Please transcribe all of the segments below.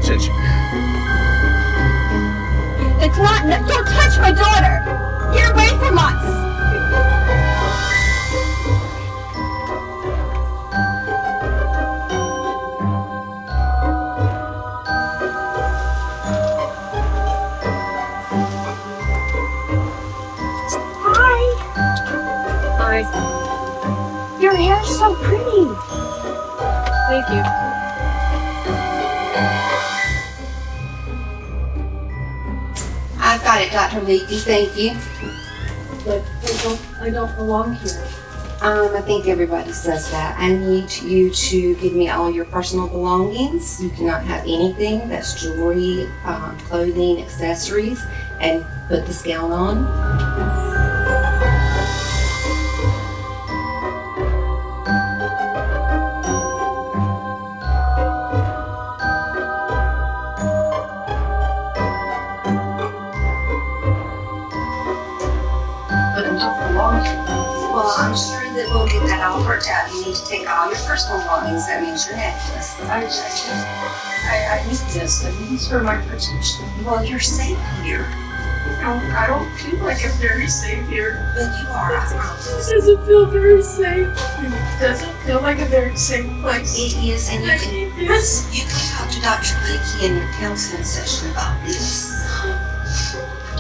attention. It's not. Don't touch my daughter! Get away from us! Hi. Your hair's so pretty. Thank you. I've got it, Dr. Leakey, thank you. But I don't belong here. I think everybody says that. I need you to give me all your personal belongings. You cannot have anything that's jewelry, clothing, accessories, and put this gown on. Well, I'm sure that we'll get that all worked out. You need to take all your personal belongings. That means your necklace. I need this. I need this for my protection. Well, you're safe here. I don't feel like I'm very safe here. But you are, I It promise. doesn't feel very safe. It doesn't feel like a very safe place. It is, and I need this. you can talk to Dr. Leakey in your counseling session about this.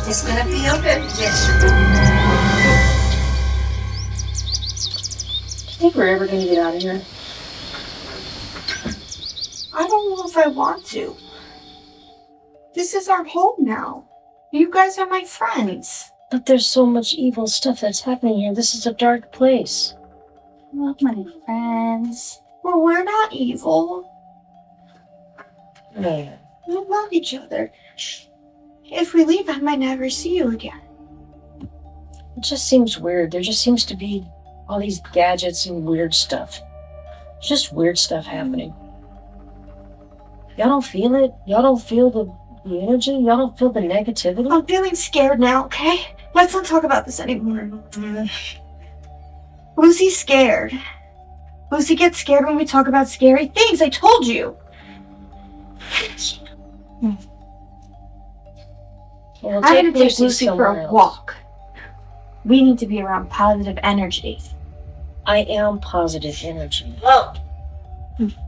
It's gonna be okay. Yes. Do you think we're ever gonna get out of here? I don't know if I want to. This is our home now. You guys are my friends. But there's so much evil stuff that's happening here. This is a dark place. I love my friends. Well, we're not evil. No. We love each other. If we leave, I might never see you again. It just seems weird. There just seems to be all these gadgets and weird stuff. It's just weird stuff happening. Y'all don't feel it? Y'all don't feel the energy? Y'all don't feel the negativity? I'm feeling scared now, okay? Let's not talk about this anymore. Lucy's scared. Lucy gets scared when we talk about scary things. I told you. Well, I'm gonna take Lucy Lucy for somewhere a else. walk. We need to be around positive energy. I am positive energy. Oh.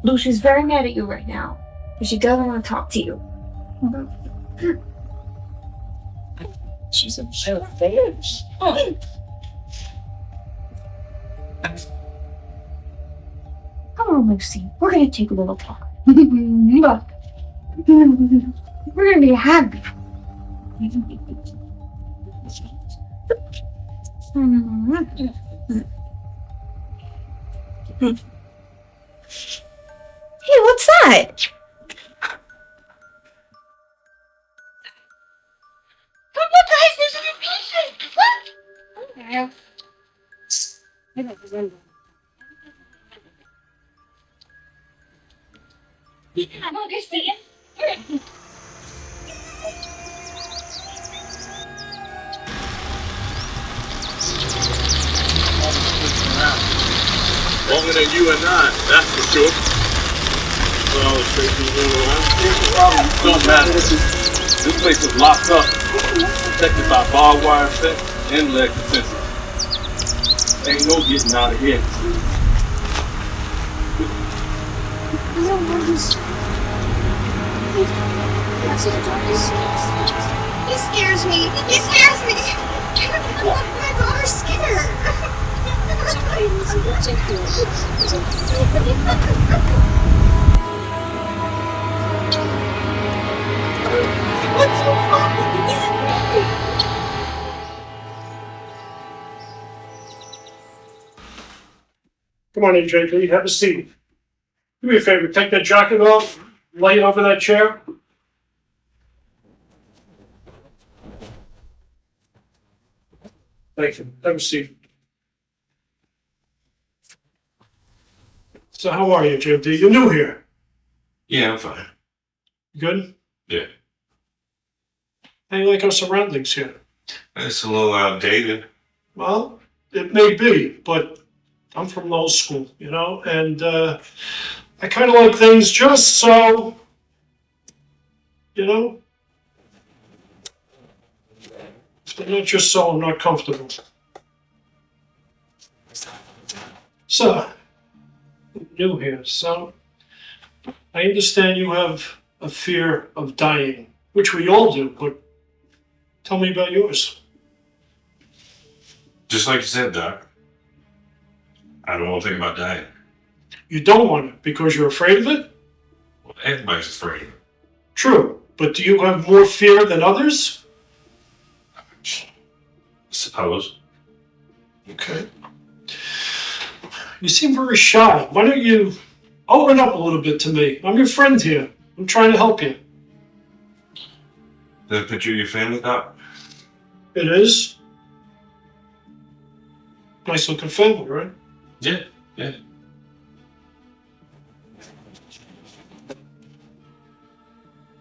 Lucy's very mad at you right now. She doesn't want to talk to you. She's a bitch. Come on, Lucy. We're gonna take a little talk. Look. We're gonna be happy. Hey, what's that? Come look, guys, there's a new patient. Look. Yeah. I don't remember. I'm gonna see it. Longer than you and I, that's for sure. Well, the Tracy's around. Don't matter. This place is locked up, protected by barbed wire fence and lead defenses. Ain't no getting out of here. It scares me. It scares me. My daughter's scared. What's so funny? Come on in, JP. Have a seat. Do me a favor. Take that jacket off. Lay it over that chair. Thank you. Have a seat. So how are you, JD? You're new here. Yeah, I'm fine. Good? Yeah. How do you like our surroundings here? It's a little outdated. Well, it may be, but I'm from old school, you know, and I kind of like things just so you know? If they're not your soul, I'm not comfortable. So, new here. So, I understand you have a fear of dying, which we all do, but tell me about yours. Just like you said, Doc. I don't want to think about dying. You don't want it because you're afraid of it? Well, everybody's afraid. True, but do you have more fear than others? Suppose. Okay. You seem very shy. Why don't you open up a little bit to me? I'm your friend here. I'm trying to help you. That picture of your family, Doc? It is. Nice looking family, right? Yeah, yeah.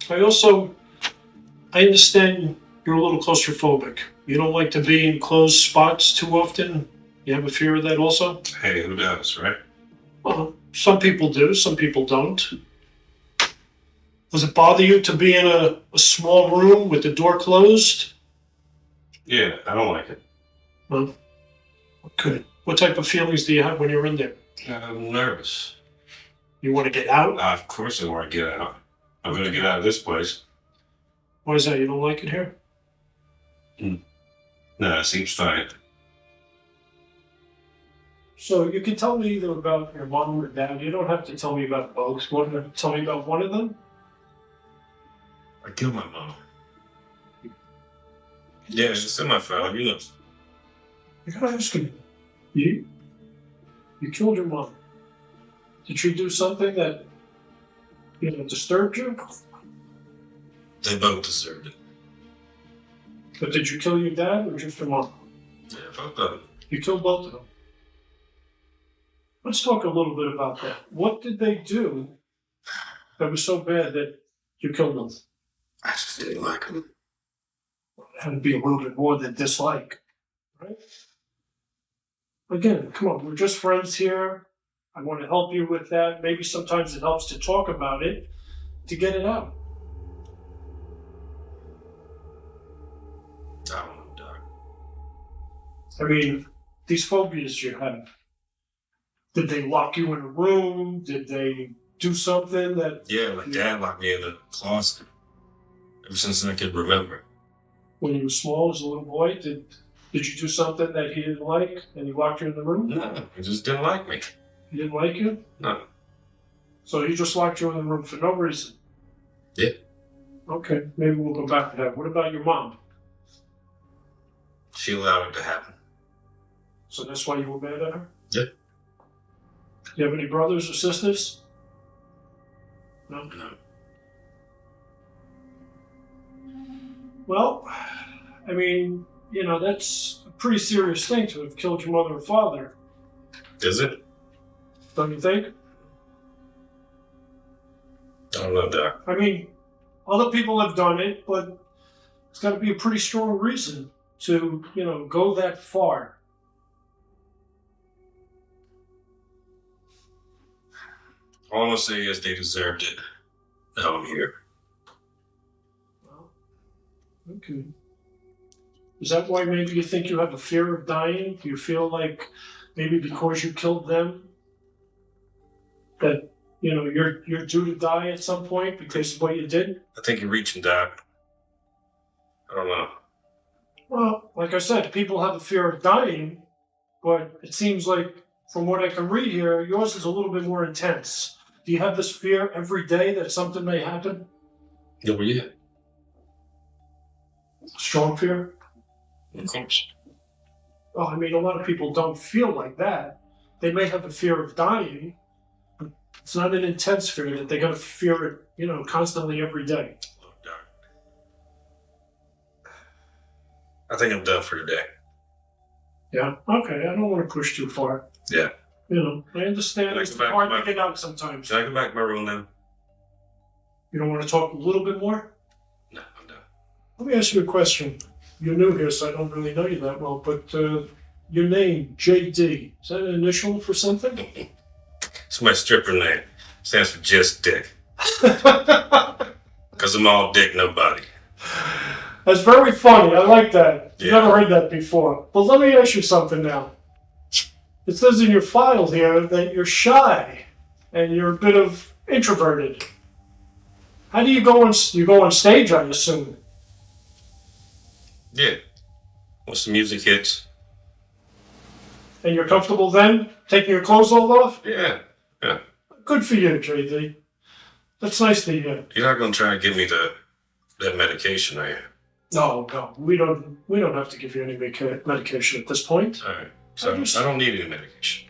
I understand you're a little claustrophobic. You don't like to be in closed spots too often. You have a fear of that also? Hey, who does, right? Well, some people do, some people don't. Does it bother you to be in a small room with the door closed? Yeah, I don't like it. Well, okay. What type of feelings do you have when you're in there? I'm nervous. You want to get out? Of course I want to get out. I'm going to get out of this place. Why is that? You don't like it here? No, it seems fine. So you can tell me either about your mom or dad. You don't have to tell me about both. Want to tell me about one of them? I killed my mom. Yeah, it's in my file, you know. You gotta ask me. You killed your mom. Did she do something that, disturbed you? They both deserved it. But did you kill your dad or just your mom? Yeah, both of them. You killed both of them. Let's talk a little bit about that. What did they do that was so bad that you killed them? I just didn't like them. It had to be a little bit more than dislike, right? Again, come on, we're just friends here. I want to help you with that. Maybe sometimes it helps to talk about it, to get it out. I don't know, Doc. I mean, these phobias you have, did they lock you in a room? Did they do something that... Yeah, my dad locked me in the closet. Ever since I could remember. When you were small as a little boy, did you do something that he didn't like and he locked you in the room? No, he just didn't like me. He didn't like you? No. So he just locked you in the room for no reason? Yeah. Okay, maybe we'll go back to that. What about your mom? She allowed it to happen. So that's why you were mad at her? Yeah. Do you have any brothers or sisters? No? No. Well, I mean, that's a pretty serious thing to have killed your mother and father. Is it? Don't you think? I don't know, Doc. I mean, other people have done it, but it's got to be a pretty strong reason to, go that far. All I'm gonna say is they deserved it. Now I'm here. Well, okay. Is that why maybe you think you have a fear of dying? Do you feel like maybe because you killed them that, you're due to die at some point because of what you did? I think you're reaching, Doc. I don't know. Well, like I said, people have a fear of dying, but it seems like, from what I can read here, yours is a little bit more intense. Do you have this fear every day that something may happen? Oh, yeah. Strong fear? Of course. Well, I mean, a lot of people don't feel like that. They may have a fear of dying, but it's not an intense fear that they're going to fear it, constantly every day. Look, Doc. I think I'm done for today. Yeah? Okay, I don't want to push too far. Yeah. I understand Can I it's go back hard to to my- get out sometimes. Can I go back to my room now? You don't want to talk a little bit more? No, I'm done. Let me ask you a question. You're new here, so I don't really know you that well, but your name, JD, is that an initial for something? It's my stripper name. Stands for Just Dick. Okay. Because Cause I'm all dick nobody. That's very funny. I like that. Yeah. Never heard that before. But let me ask you something now. It says in your file here that you're shy and you're a bit of introverted. How do you go on stage, I assume? Yeah. Once the music hits. And you're comfortable then, taking your clothes all off? Yeah. Yeah. Good for you, JD. That's nice to hear. You're not gonna try and give me that medication, are you? No, we don't have to give you any medication at this point. Alright. So I don't need any medication.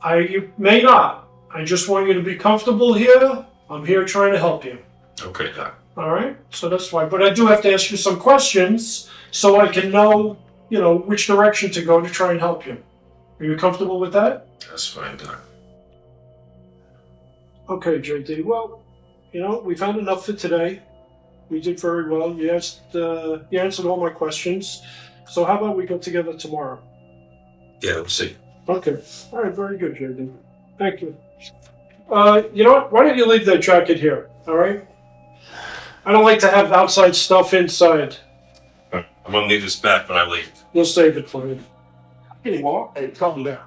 You may not. I just want you to be comfortable here. I'm here trying to help you. Okay, Doc. All right? So that's why. But I do have to ask you some questions so I can know, which direction to go to try and help you. Are you comfortable with that? That's fine, Doc. Okay, JD. Well, we've had enough for today. We did very well. You answered all my questions. So how about we go together tomorrow? Yeah, let's see. Okay. All right. Very good, JD. Thank you. You know what? Why don't you leave that jacket here? All right. I don't like to have outside stuff inside. I'm gonna need this back when I leave. We'll save it for you. Hey, Mark. Hey, calm down.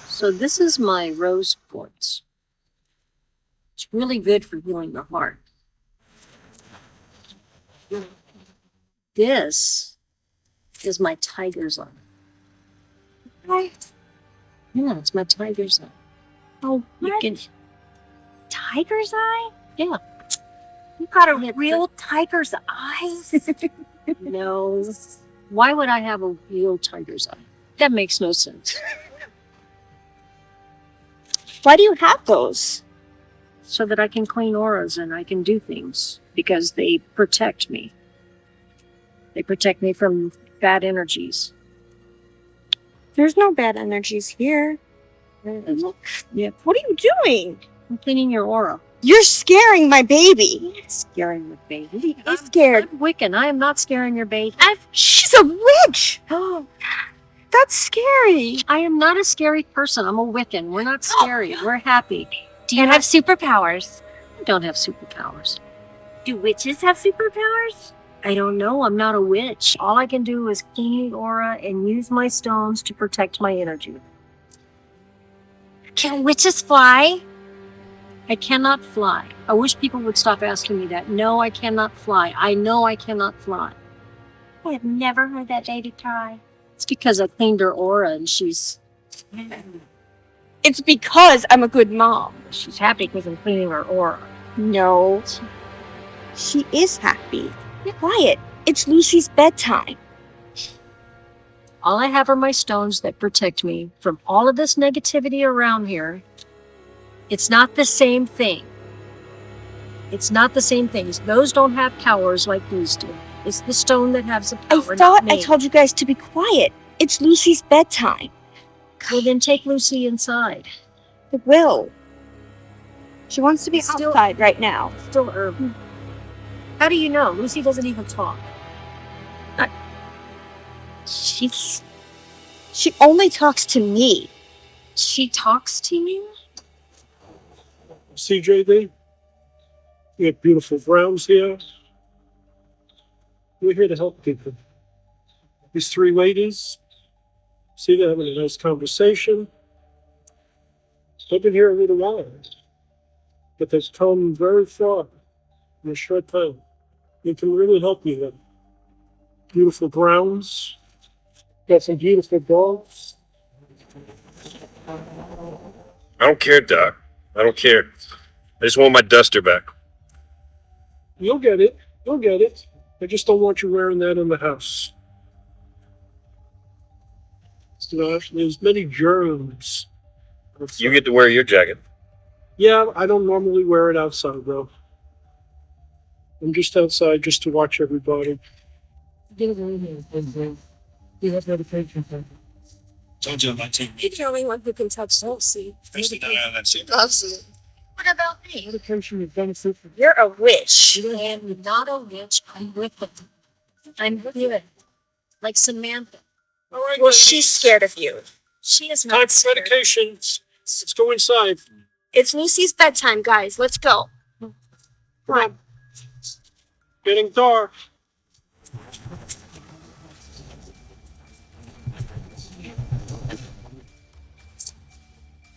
So this is my rose quartz. It's really good for healing the heart. This is my tiger's eye. Hi. Yeah, it's my tiger's eye. Oh, You what? can, Tiger's eye? yeah. You got a real tiger's eyes? No. Why would I have a real tiger's eye? That makes no sense. Why do you have those? So that I can clean auras and I can do things because they protect me. They protect me from bad energies. There's no bad energies here. Yeah, What are you doing? I'm cleaning your aura. You're scaring my baby. Scaring the baby. He's scared. I'm Wiccan. I am not scaring your baby. She's a witch. That's scary. I am not a scary person. I'm a Wiccan. We're not scary. We're happy. Do you have superpowers? I don't have superpowers. Do witches have superpowers? I don't know. I'm not a witch. All I can do is clean aura and use my stones to protect my energy. Can witches fly? I cannot fly. I wish people would stop asking me that. No, I cannot fly. I know I cannot fly. I have never heard that lady cry. It's because I cleaned her aura and she's It's because I'm a good mom. happy because I'm cleaning her aura. No. She is happy. Quiet. It's Lucy's bedtime. All I have are my stones that protect me from all of this negativity around here. It's not the same thing. It's not the same things. Those don't have powers like these do. It's the stone that has the power. I thought not I me. told you guys to be quiet. It's Lucy's bedtime. Well, then take Lucy inside. I will. She wants to be It's still- outside right now. Still urban. How do you know? Lucy doesn't even talk. She only talks to me. She talks to you? CJD, we have beautiful browns here. We're here to help people. These three ladies, see, they're having a nice conversation. They've been here a little while, but they've come very far in a short time. They can really help you then. Beautiful browns, got some beautiful dogs. I don't care, Doc. I don't care. I just want my duster back. You'll get it. You'll get it. I just don't want you wearing that in the house. There's many germs. You get to wear your jacket. Yeah, I don't normally wear it outside, though. I'm just outside just to watch everybody. You have medication. Told you my team. You're the only one who can touch Lucy. Especially now that She loves it. What about me? Medication is beneficial. You're a witch. I am not a witch. I'm wicked. I'm good. Like Samantha. All right, Well, ladies. she's scared of you. She is Time not for scared. medication. Let's go inside. It's Lucy's bedtime, guys. Let's go. Come on. Getting dark.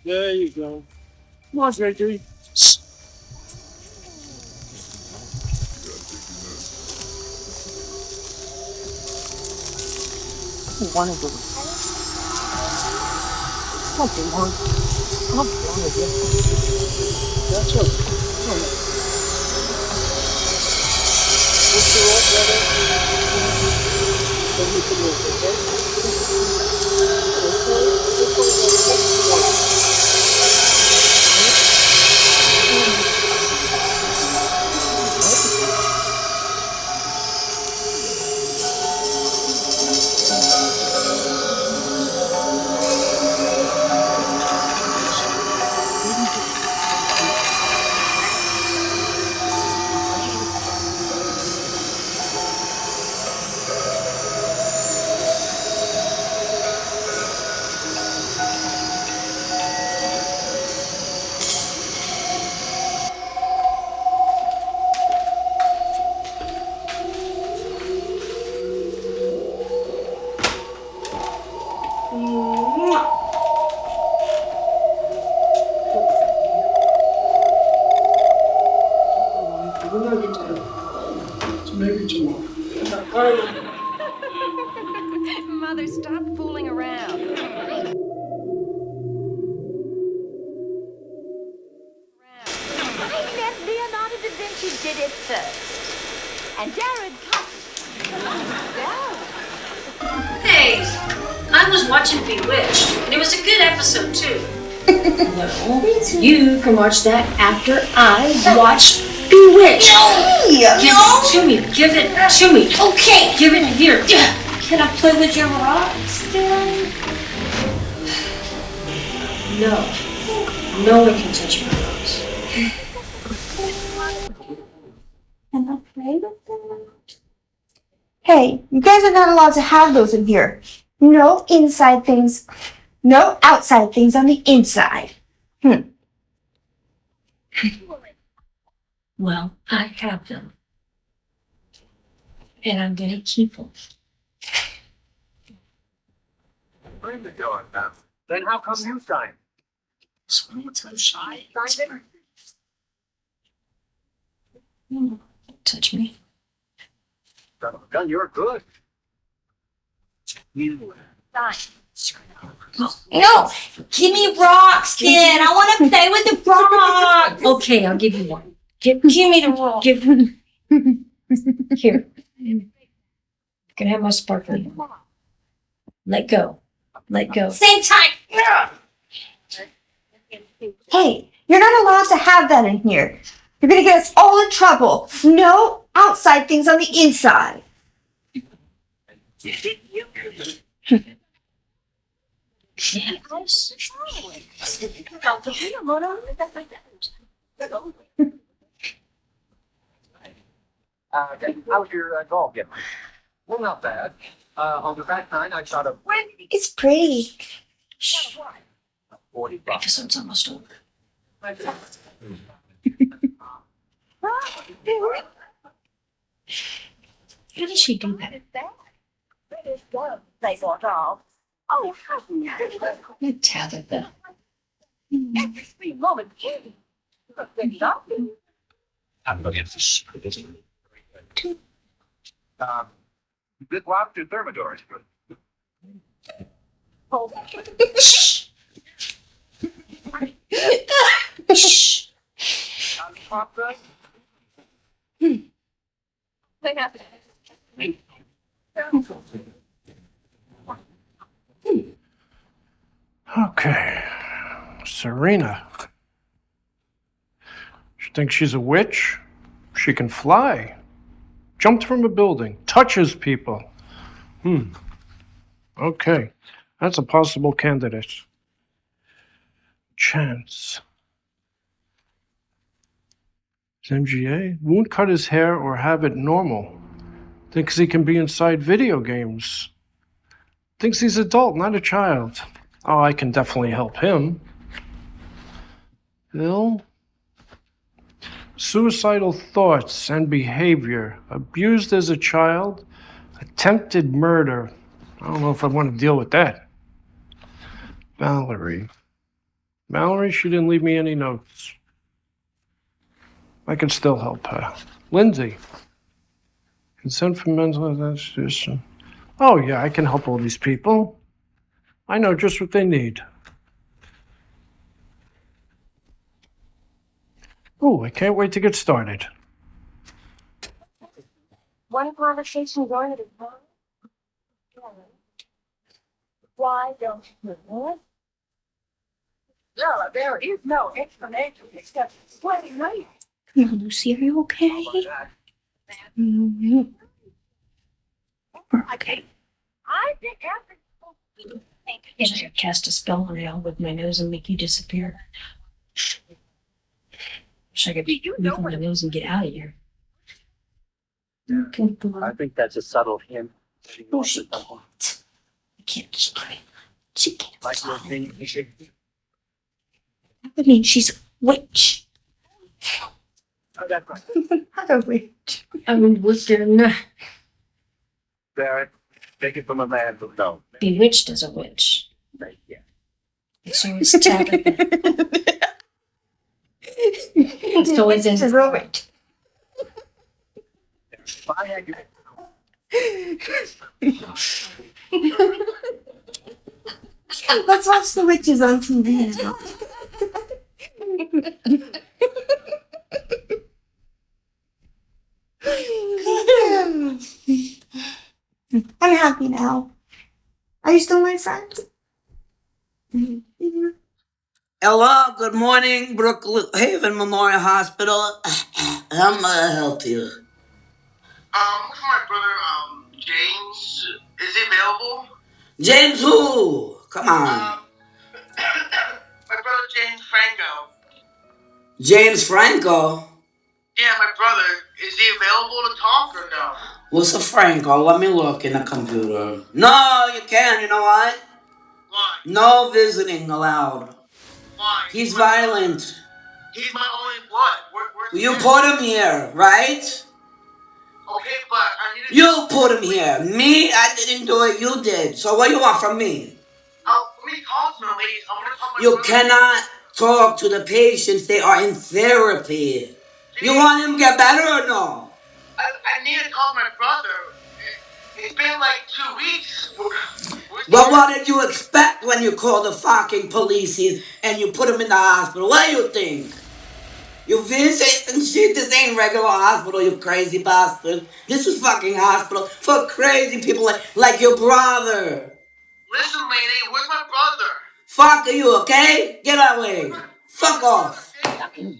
There you go. Come on, JD. One of them. Something wrong. Something wrong with you. That's what. Maybe tomorrow. Mother, stop fooling around. I guess Leonardo da Vinci did it first. And Jared Hey, I was watching Bewitched, and it was a good episode too. Well, you can watch that after I watch Bewitched. Give it to me. Give it to me. Okay. Give it here. Can I play with your rocks then? No. No one can touch my rocks. Can I play with them? Hey, you guys are not allowed to have those in here. No inside things. No outside things on the inside. Well, I have them. And I'm gonna keep them. Where's it going now? Then how come you signed? So shy. Touch me. Gun, you're good. No, give me rocks then. I want to play with the rocks. Okay, I'll give you one. Give Give me the rock. Give here. You can have my sparkly. Let go. Let go. Same time. Hey, you're not allowed to have that in here. You're gonna get us all in trouble. No outside things on the inside. Yes. How was your golf game? Well, not bad. On the back nine, I shot a It's pretty. 40 Episode's almost over. How does she do that? They got off. Oh, You Tabitha. every 3 moments. I'm going to get this. good lobster thermidors. Shh. Okay. Serena. She thinks she's a witch? She can fly. Jumped from a building. Touches people. Okay. That's a possible candidate. Chance. His MGA? Won't cut his hair or have it normal. Thinks he can be inside video games. Thinks he's adult, not a child. Oh, I can definitely help him. Bill? Suicidal thoughts and behavior. Abused as a child. Attempted murder. I don't know if I want to deal with that. Valerie. Mallory, she didn't leave me any notes. I can still help her. Lindsay. Consent for mental institution. Oh, yeah, I can help all these people. I know just what they need. Oh, I can't wait to get started. One conversation going at a time? Why don't you do it? No, there is no explanation except sweating night. Come on, Lucy, are you okay? Mm-hmm. We're okay. I think after I should cast a spell on you with my nose and make you disappear. Wish I could move my nose and get out of here. Okay, I think that's a subtle hint. Oh, she can't. She can't. She can't. Like your opinion, you should. I mean, she's a witch. Oh, that's right. Not a witch. I mean, was there Barrett, take it from a man who knows. bewitched as a witch? Yeah. So is Tabitha. So is She's a witch. Why had you? Let's watch the witches on TV. I'm happy now. Are you still my friend? Hello, good morning, Brookhaven Memorial Hospital. How may I help you? For my brother, James. Is he available? James who? Come on. My brother, James Franco. James Franco? Yeah, my brother. Is he available to talk or no? What's a Franco? Let me look in the computer. No, you can't. You know what? Why? No visiting allowed. Why? He's violent. He's my only blood. Where's You he? put him here, right? Okay, but I need to... You put him here. Me? I didn't do it. You did. So what do you want from me? Let me talk to the ladies. I want to talk to my You brother. cannot talk to the patients. They are in therapy. You want him to get better or no? I need to call my brother. It's been like 2 weeks. Well, what did you expect when you called the fucking police and you put him in the hospital? What do you think? You visit and shit? This ain't regular hospital, you crazy bastard. This is fucking hospital for crazy people like your brother. Listen, lady, where's my brother? Fuck you, okay? Get away. Fuck off.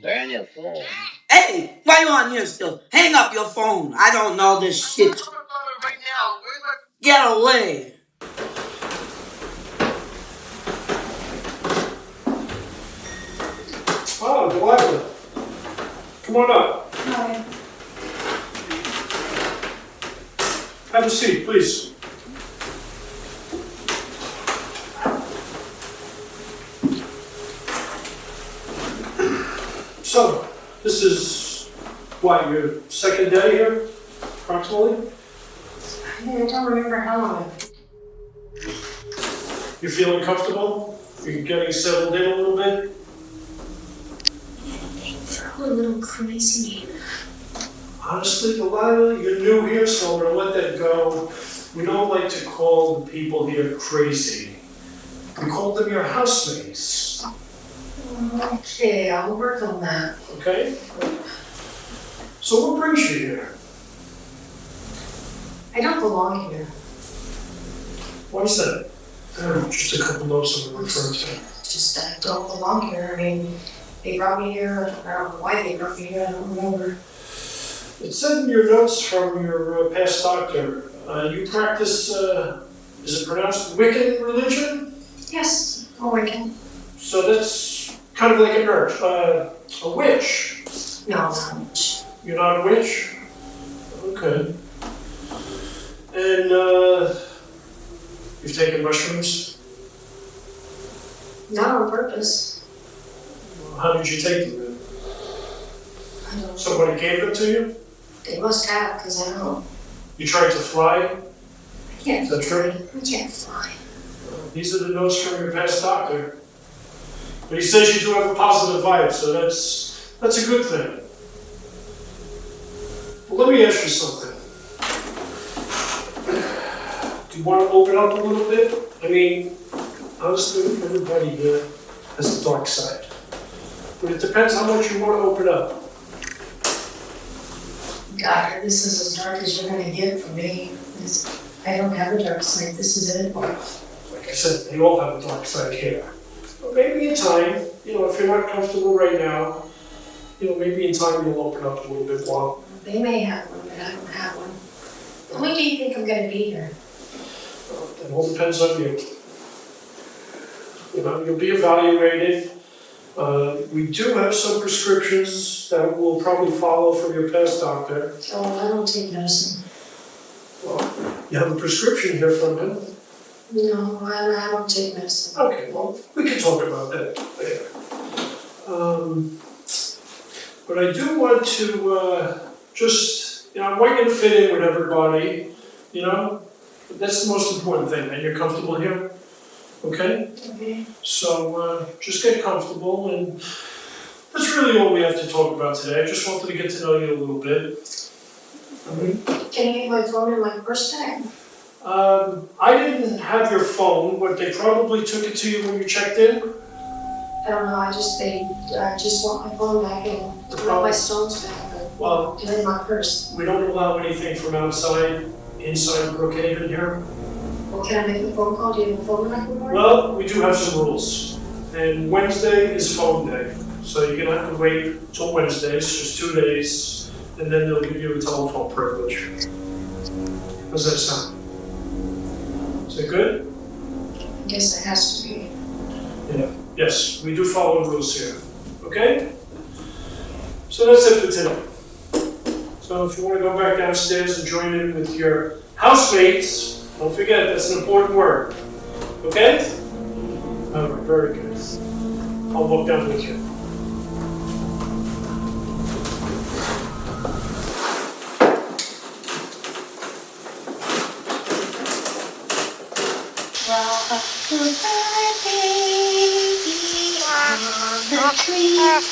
Burn your phone. Hey, why you on here still? Hang up your phone. I don't know this shit. Where's my brother right now? Where's my... Get away. Oh, Delilah. Come on up. Hi. Have a seat, please. So, this is, what, your second day here, approximately? I don't remember how long. You feeling comfortable? You getting settled in a little bit? A little crazy. Honestly, Delilah, you're new here, so I'm gonna let that go. We don't like to call the people here crazy. We call them your housemates, Okay, I'll work on that. okay? So what brings you here? I don't belong here. Why is that? Just a couple notes I'm referring to. Just I don't belong here. I mean, they brought me here. I don't know why they brought me here. I don't remember. It said in your notes from your past doctor, you practice, is it pronounced Wiccan religion? Yes, I'm Wiccan. So that's kind of like a nurse, a witch. No, I'm not a witch. You're not a witch? Okay. And you've taken mushrooms? Not on purpose. How did you take them then? I don't know. Somebody gave them to you? They must have, because I don't. You tried to fly? I can't. Is that true? I can't fly. These are the notes from your past doctor. But he says you do have a positive vibe, so that's a good thing. Well, let me ask you something. Do you want to open up a little bit? I mean, honestly, everybody here has a dark side. But it depends how much you want to open up. God, this is as dark as you're going to get from me. I don't have a dark side. This is it. Like I said, they all have a dark side here. But maybe in time, if you're not comfortable right now, maybe in time you'll open up a little bit more. They may have one, but I don't have one. When do you think I'm going to be here? It all depends on you. You'll be evaluated. We do have some prescriptions that we'll probably follow from your past doctor. Oh, I don't take medicine. Well, you have a prescription here from him. No, I don't take medicine. Okay, well, we can talk about that later. But I do want to I want you to fit in with everybody, That's the most important thing, that you're comfortable here, okay? Okay. So just get comfortable, and that's really all we have to talk about today. I just wanted to get to know you a little bit. Can I get my phone in my purse bag? I didn't have your phone, but they probably took it to you when you checked in. I don't know. I just want my phone back and throw my stones back. Well, Get in my purse. we don't allow anything from outside, inside Brookhaven here. Well, can I make a phone call? Do you have a phone that I can work? Well, we do have some rules. And Wednesday is phone day. So you're gonna have to wait till Wednesday, it's just 2 days, and then they'll give you a telephone privilege. How's that sound? Is that good? I guess it has to be. Yeah. Yes, we do follow rules here. Okay? So that's it for today. So if you want to go back downstairs and join in with your housemates, don't forget, that's an important word. Okay? All right, very good. I'll walk down with you. Rock-a-bye, baby, on the treetop,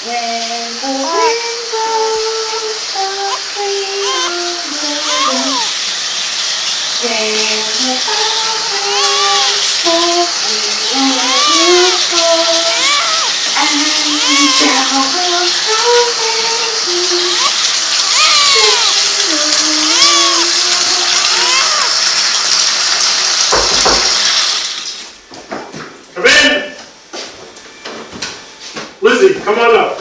where the wind blows the freedom, where the flowers softly let you go, and down will come baby. Come in! Lizzie, come on up.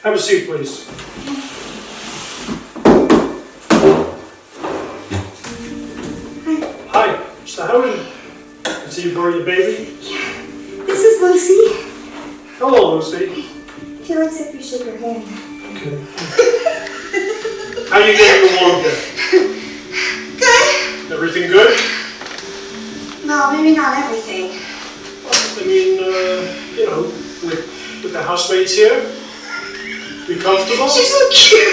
Have a seat, please. Hi, Mr. Howard. I see you brought your baby. This is Lucy. Hello, Lucy. She likes if you shake her hand. Okay. How are you getting along here? Good? Everything good? No, maybe not everything. Well, I mean, with the housemates here? You comfortable? She's so cute.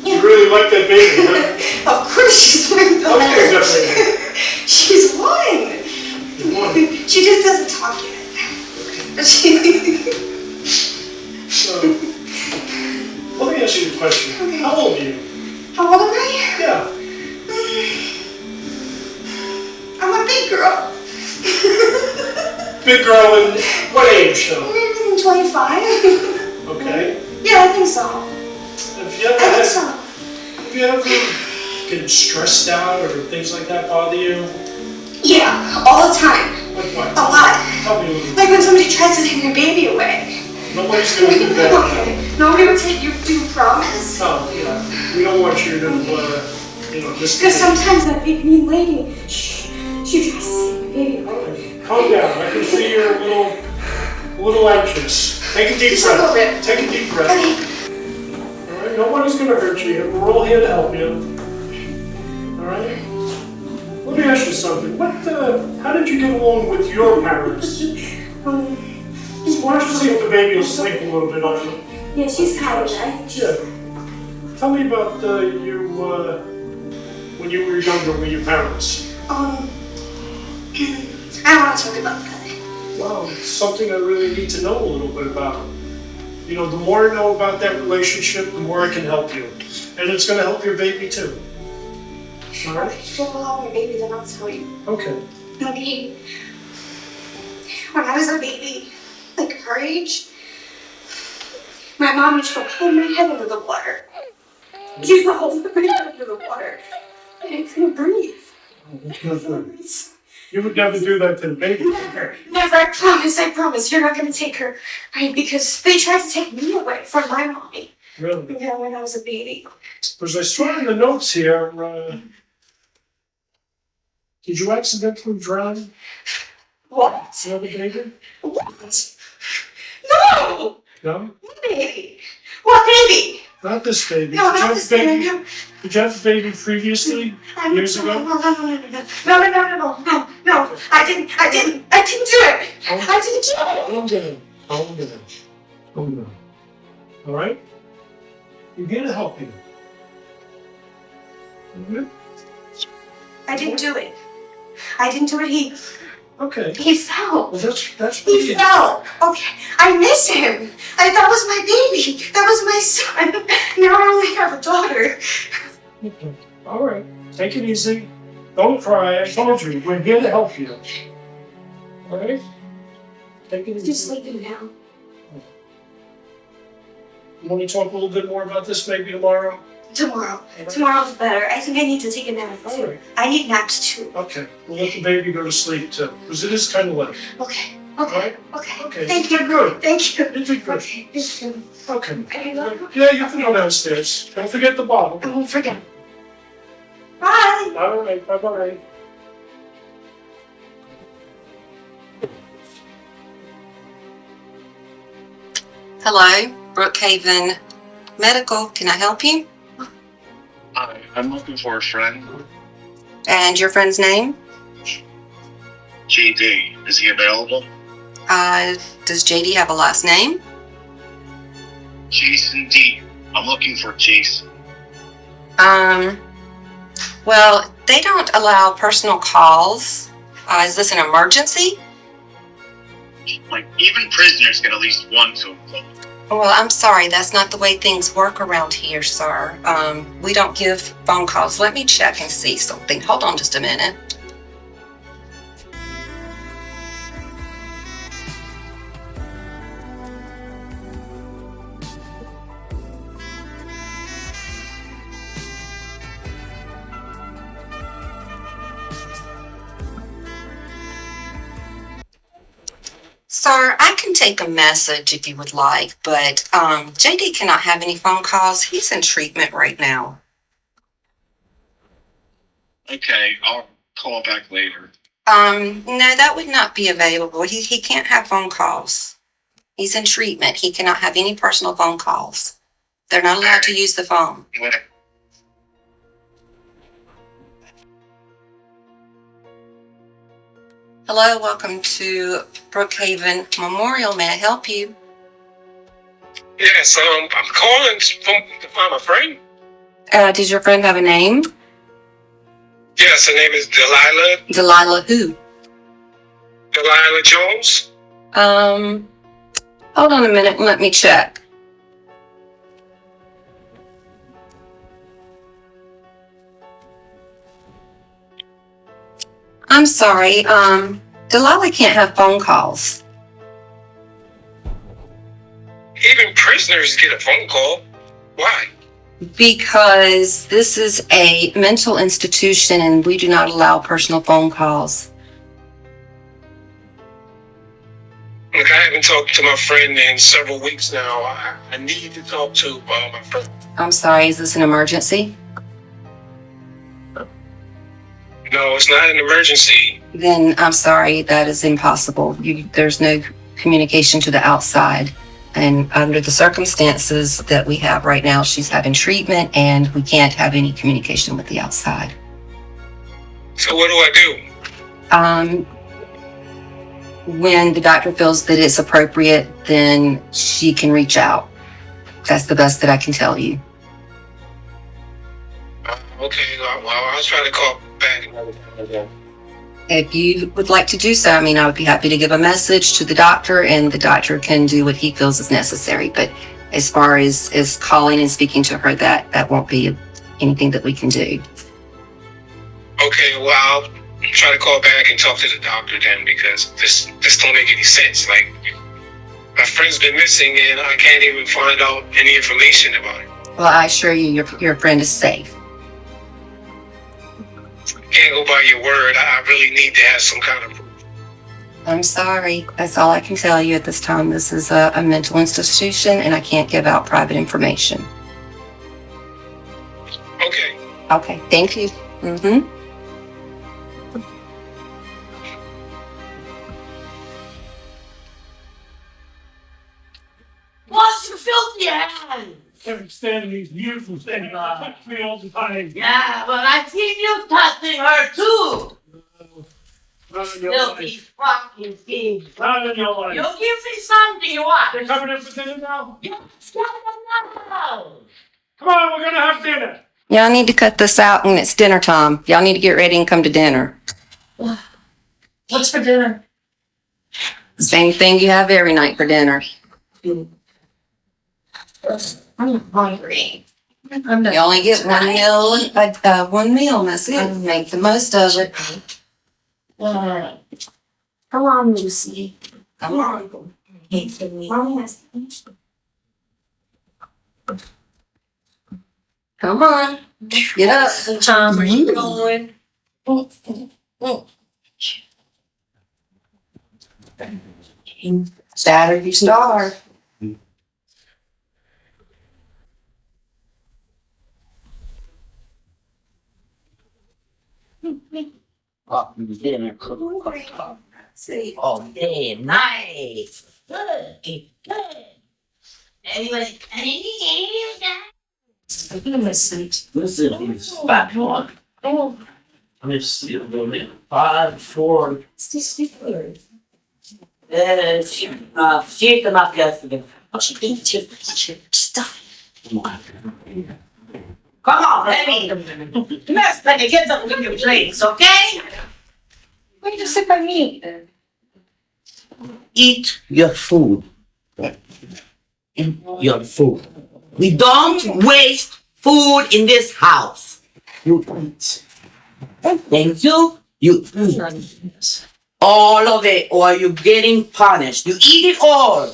You really like that baby, huh? Of course she's my daughter. How old is that baby? She's one. She just doesn't talk yet. But So, let me ask you a question. Okay. How old are you? How old am I? Yeah. big girl in what age though? 25? Okay. Yeah, I think so. Have you ever get stressed out or things like that bother you? Yeah, all the time. Like what? A lot. Tell me a little. Like when somebody tries to take your baby away. Nobody's gonna do that. Okay. Nobody would take you, do you promise? No, yeah. We don't want you to, just. Because sometimes that big mean lady, she tries to take my baby away. Calm down. I can see you're a little anxious. Take a deep Just a little breath. bit. Take a deep breath. Okay. All right. Nobody's gonna hurt you. We're all here to help you. All right. Let me ask you something. How did you get along with your parents? Why don't you see if the baby will sleep a little bit on you? Yeah, she's tired, right? Yeah. Tell me about when you were younger with your parents. I don't want to talk about that. Well, it's something I really need to know a little bit about. The more I know about that relationship, the more I can help you. And it's going to help your baby too. All right? Well, I'll have your baby, then I'll tell you. Okay. Okay. When I was a baby, like her age, my mom used to hold my head under the water. She used to hold my head under the water. And I couldn't breathe. You would never do that to the baby. Never. Never. I promise. You're not going to take her. Right? Because they tried to take me away from my mommy. Really? Yeah, when I was a baby. Because I saw in the notes here, did you accidentally drown What? the other baby? What? No! No? What baby? What baby? Not this baby. No, Did you not have this a baby? baby. No. Did you have a baby previously? Years ago? No. I didn't do it. I didn't do it. Calm down. All right? You're here to help you. Mm-hmm. I didn't do it. I didn't do it. Okay. He fell. Well, that's He fell. Okay. I miss him. That was my baby. That was my son. Now I only have a daughter. Okay. All right. Take it easy. Don't cry. I told you. We're here to help you. All right? Take it easy. Just sleeping now. You want to talk a little bit more about this maybe tomorrow? Tomorrow. Tomorrow's better. I think I need to take a nap. All right. I need naps too. Okay. We'll let the baby go to sleep too. Because it is kind of late. Okay. All right? Okay. Okay. Thank You you. did good. Thank you. You did good. Okay. Thank you. Okay. I love you. Yeah, you can go downstairs. Don't forget the bottle. I won't forget. Bye. All right. Bye-bye. Hello, Brookhaven Medical. Can I help you? Hi, I'm looking for a friend. And your friend's name? JD, is he available? Does JD have a last name? Jason D. I'm looking for Jason. Well, they don't allow personal calls. Is this an emergency? Like, even prisoners get at least one to employ. Well, I'm sorry, that's not the way things work around here, sir. We don't give phone calls. Let me check and see something. Hold on just a minute. Sir, I can take a message if you would like, but JD cannot have any phone calls. He's in treatment right now. Okay, I'll call back later. No, that would not be available. He can't have phone calls. He's in treatment. He cannot have any personal phone calls. They're not allowed to use the phone. Hello, welcome to Brookhaven Memorial. May I help you? Yes, I'm calling to find my friend. Does your friend have a name? Yes, her name is Delilah. Delilah who? Delilah Jones. Hold on a minute and let me check. I'm sorry, Delilah can't have phone calls. Even prisoners get a phone call. Why? Because this is a mental institution and we do not allow personal phone calls. Look, I haven't talked to my friend in several weeks now. I need to talk to my friend. I'm sorry, is this an emergency? No, it's not an emergency. Then I'm sorry, that is impossible. There's no communication to the outside. And under the circumstances that we have right now, she's having treatment and we can't have any communication with the outside. So what do I do? When the doctor feels that it's appropriate, then she can reach out. That's the best that I can tell you. Okay, well, I'll try to call back another time again. If you would like to do so, I mean, I would be happy to give a message to the doctor and the doctor can do what he feels is necessary. But as far as calling and speaking to her, that won't be anything that we can do. Okay, well, I'll try to call back and talk to the doctor then, because this don't make any sense. Like, my friend's been missing and I can't even find out any information about it. Well, I assure you, your friend is safe. Can't go by your word. I really need to have some kind of proof. I'm sorry. That's all I can tell you at this time. This is a mental institution and I can't give out private information. Okay. Okay, thank you. Mm-hmm. Wash your filthy hands! Can't stand these beautiful things. Touch me all the time. Yeah, but I seen you touching her too! Not in your Filthy life. fucking thing. Not in your life. You give me something you want. They're coming in for dinner now? You're scared of now. Come on, we're gonna have dinner. Y'all need to cut this out and it's dinner time. Y'all need to get ready and come to dinner. What's for dinner? Same thing you have every night for dinner. I'm hungry. I'm not. You only get one meal, that's it. Make the most of it. Come on, Lucy. Come on. Come on. Get up. Tom, are you going? Saturday Star. Fucking dinner cooked all day and night. Good. Anyway, I'm gonna miss it. listen, it's fat one. Let's see, 5, 4. Shake them up yesterday. Stop. Come on, baby. Let's let you get up with your place, okay? Wait a second, me. Eat your food. Eat your food. We don't waste food in this house. You eat. Thank you. You eat. All of it, or you're getting punished. You eat it all.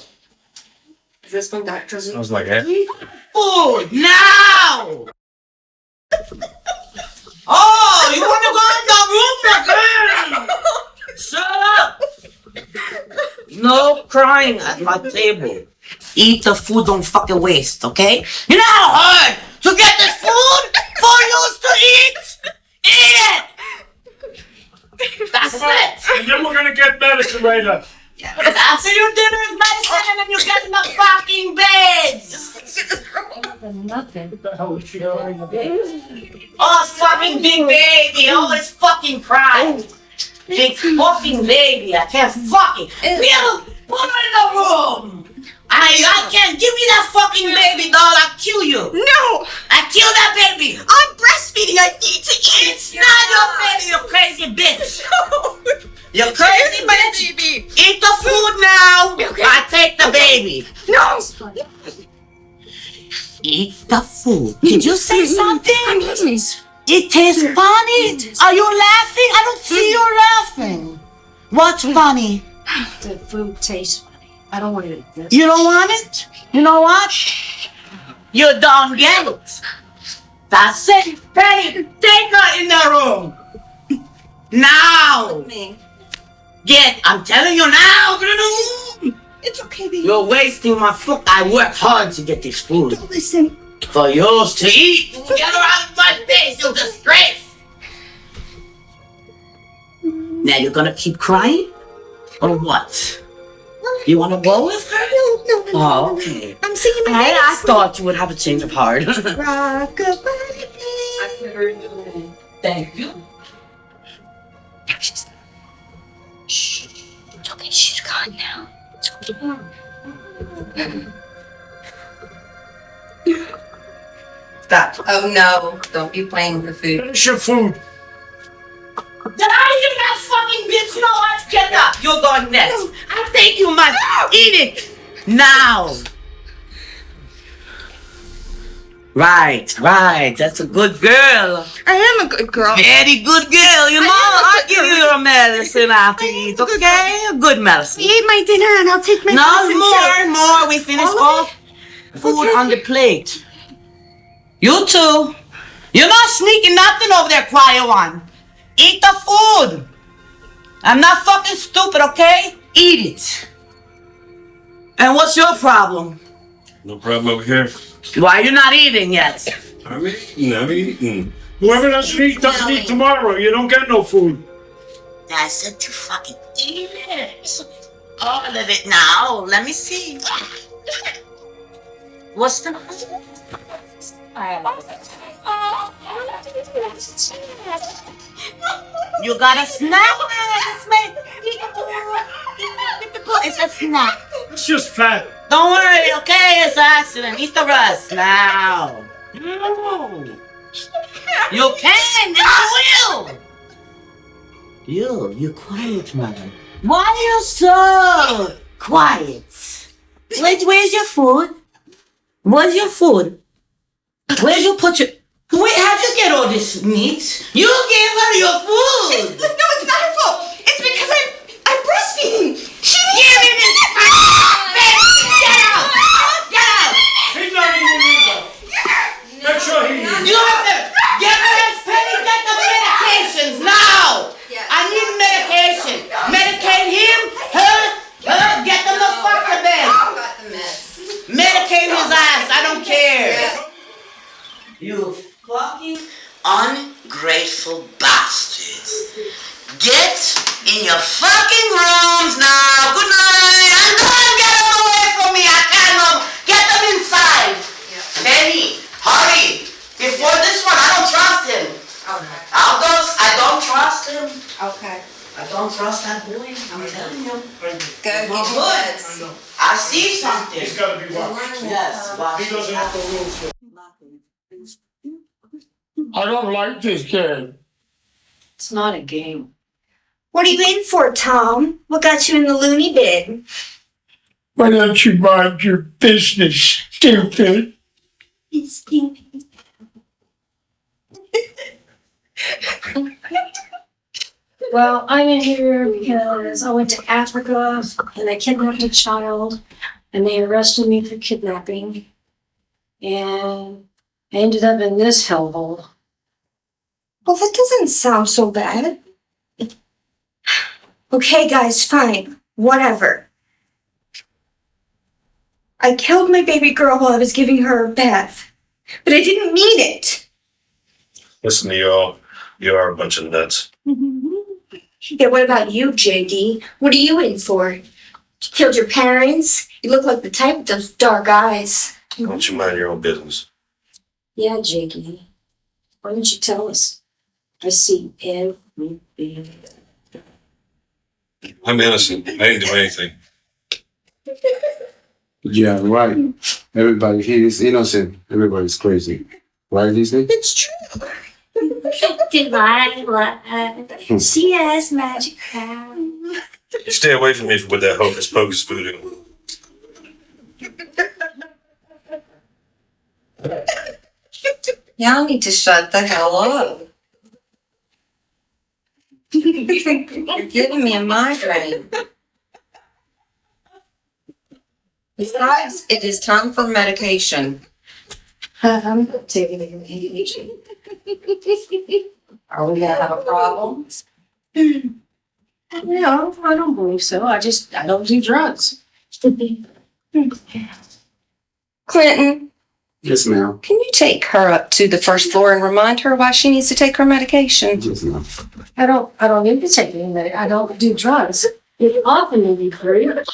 Is this from Dr. Z? I was like, eh? Eat food now. Oh, you want to go in the room again? Shut up. No crying at my table. Eat the food, don't fucking waste, okay? You know how hard to get this food for you to eat? Eat it! That's it! And then we're gonna get medicine later. After your dinner is medicine and then you get in the fucking beds! Nothing. What the hell is she doing? Oh, fucking big baby, always fucking crying. Big fucking baby, I can't fucking. Bill, put her in the room! I can't. Give me that fucking baby doll, I'll kill you! No! I kill that baby! I'm breastfeeding. I need to eat. It's not your baby, you crazy bitch! You crazy bitch! Baby. Eat the food now! Okay. I take the baby! No. Eat the food. Did you say something? It tastes funny. Are you laughing? I don't see you laughing. What's funny? The food tastes funny. I don't want to eat this. You don't want it? You know what? You don't get it. That's it. Penny, take her in the room. Now. I'm telling you now. It's okay, baby. You're wasting my food. I work hard to get this food. Don't listen. For yours to eat. Get her out of my face, you disgrace. Now you're gonna keep crying? Or what? You wanna go with her? No. Oh, okay. I'm singing my I thought you would have a change of heart. Rock-a-bye. I put her in the room. Thank you. Shh. It's okay. She's gone now. It's okay. Stop. Oh no, don't be playing with the food. Finish your food. Did I hear that fucking bitch? You know what? Get up. You're going next. I think you must eat it. Now. Right. That's a good girl. I am a good girl. Very good girl. You know, I'll give you your medicine after you eat, okay? A good medicine. You eat my dinner and I'll take my medicine too. More. We finish all food on the plate. You two. You're not sneaking nothing over there, quiet one. Eat the food. I'm not fucking stupid, okay? Eat it. And what's your problem? No problem over here. Why are you not eating yet? I'm eating. Whoever doesn't eat tomorrow. You don't get no food. I said to fucking eat it. All of it now. Let me see. What's the... You got a snack? It's a snack. It's just fat. Don't worry, okay? It's an accident. Eat the rest now. No. You can and you will. You quiet, mother. Why are you so quiet? Where's your food? Where's your food? Where'd you put your... Wait, how'd you get all this meat? You gave her your food! No, it's not her fault. It's because I'm breastfeeding. She Give me this! Get out! He's not eating either. Make sure he eats. You have to get the medications now! I need medication. Medicate him, her, get them the fuck to bed. Medicate his ass, I don't care. You fucking ungrateful bastards. Get in your fucking rooms now. Good night. And don't get them away from me. I can't get them inside. Penny, hurry. Before this one, I don't trust him. Okay. I don't trust him. Okay. I don't trust that boy. I'm telling you. Go get your meds. I see something. He's got to be watched. Yes, watch. He doesn't have the rules. I don't like this game. It's not a game. What are you in for, Tom? What got you in the loony bin? Why don't you mind your business, stupid? Well, I'm in here because I went to Africa and I kidnapped a child and they arrested me for kidnapping. And I ended up in this hellhole. Well, that doesn't sound so bad. Okay, guys, fine. Whatever. I killed my baby girl while I was giving her a bath. But I didn't mean it. Listen to you all. You are a bunch of nuts. Yeah, what about you, JD? What are you in for? You killed your parents? You look like the type with those dark eyes. Why don't you mind your own business? Yeah, JD. Why don't you tell us? I see everything. I'm innocent. I didn't do anything. Yeah, right. Everybody here is innocent. Everybody's crazy. Right, Disney? It's true. Delilah. She has magic power. You stay away from me with that hocus pocus voodoo. Y'all need to shut the hell up. You're giving me a migraine. Besides, it is time for medication. I'm taking the medication. Are we gonna have a problem? No, I don't believe so. I don't do drugs. Clinton, Yes, ma'am. can you take her up to the first floor and remind her why she needs to take her medication? Yes, ma'am. I don't need to take any medicine. I don't do drugs. It's often need free. Orderly!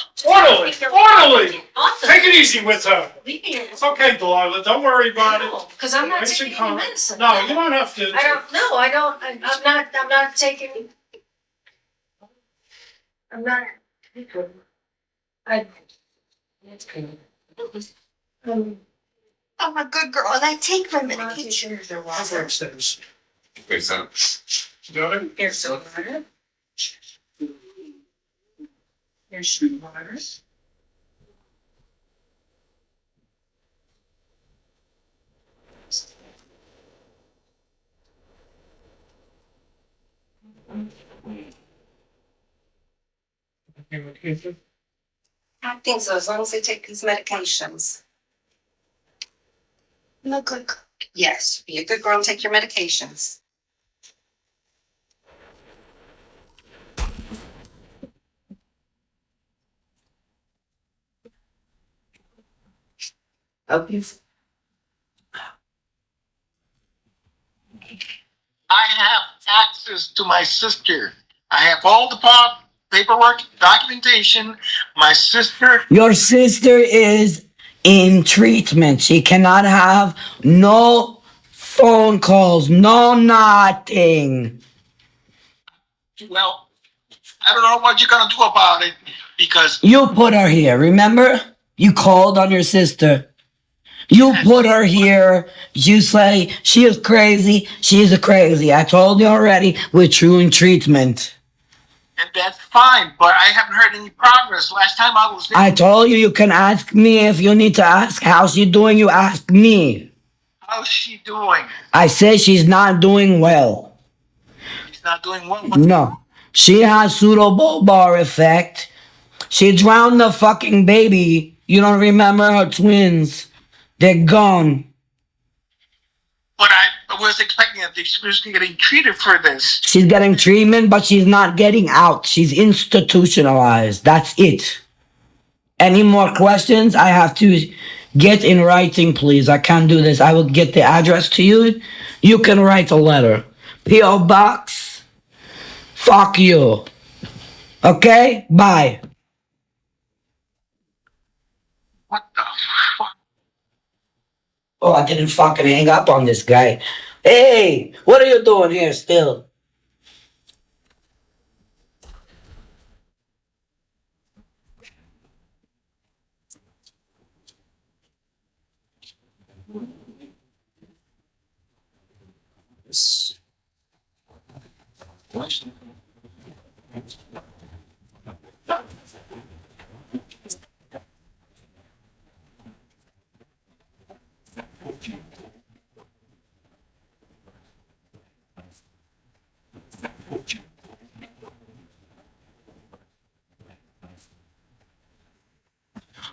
Take it easy with her. It's okay, Delilah. Don't worry about it. Because I'm not Nice and taking calm. any medicine. No, you don't have to. I'm not taking. I'm not. I'm a good girl and I take my medication. I'll go upstairs. Wait, so. Got it? Here's some water. Here's some water. I think so, as long as they take these medications. I'm a good girl. Yes, be a good girl and take your medications. Okay. I have access to my sister. I have all the paperwork, documentation. My sister. Your sister is in treatment. She cannot have no phone calls, no nothing. Well, I don't know what you're gonna do about it because You put her here, remember? You called on your sister. You put her here. You say she is crazy. She is crazy. I told you already. We're true in treatment. and that's fine. But I haven't heard any progress. Last time I was there. I told you you can ask me if you need to ask. How's she doing? You ask me. How's she doing? I say she's not doing well. She's not doing well. No. She has pseudobulbar effect. She drowned the fucking baby. You don't remember her twins. They're gone. But I was expecting that she was getting treated for this. She's getting treatment, but she's not getting out. She's institutionalized. That's it. Any more questions? I have to get in writing, please. I can't do this. I will get the address to you. You can write a letter. P.O. Box. Fuck you. Okay? Bye. What the fuck? Oh, I didn't fucking hang up on this guy. Hey, what are you doing here still?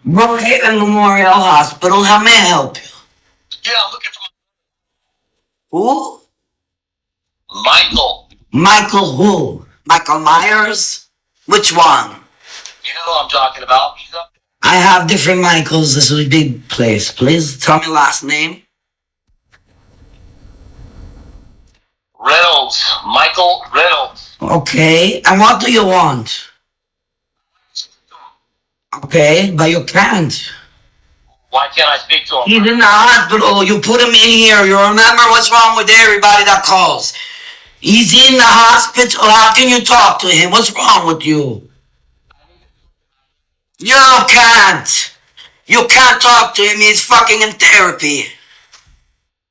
Brookhaven Memorial Hospital, how may I help you? Yeah, I'm looking for Who? Michael. Michael who? Michael Myers? Which one? You know who I'm talking about? He's up. I have different Michaels. This is a big place. Please tell me last name. Reynolds. Michael Reynolds. Okay, and what do you want? Okay, but you can't. Why can't I speak to him? He's in the hospital. You put him in here. You remember what's wrong with everybody that calls. He's in the hospital. How can you talk to him? What's wrong with you? You can't. You can't talk to him. He's fucking in therapy.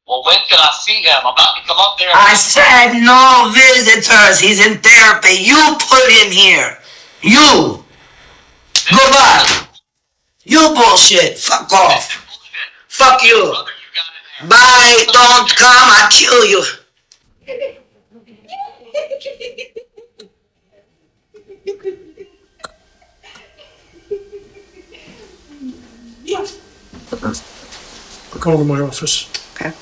Well, when can I see him? I'm about to come up there. I said no visitors. He's in therapy. You put him here. You. Goodbye. You bullshit. Fuck off. Fuck you. Bye. Don't come. I'll kill you. Go to my office. Okay.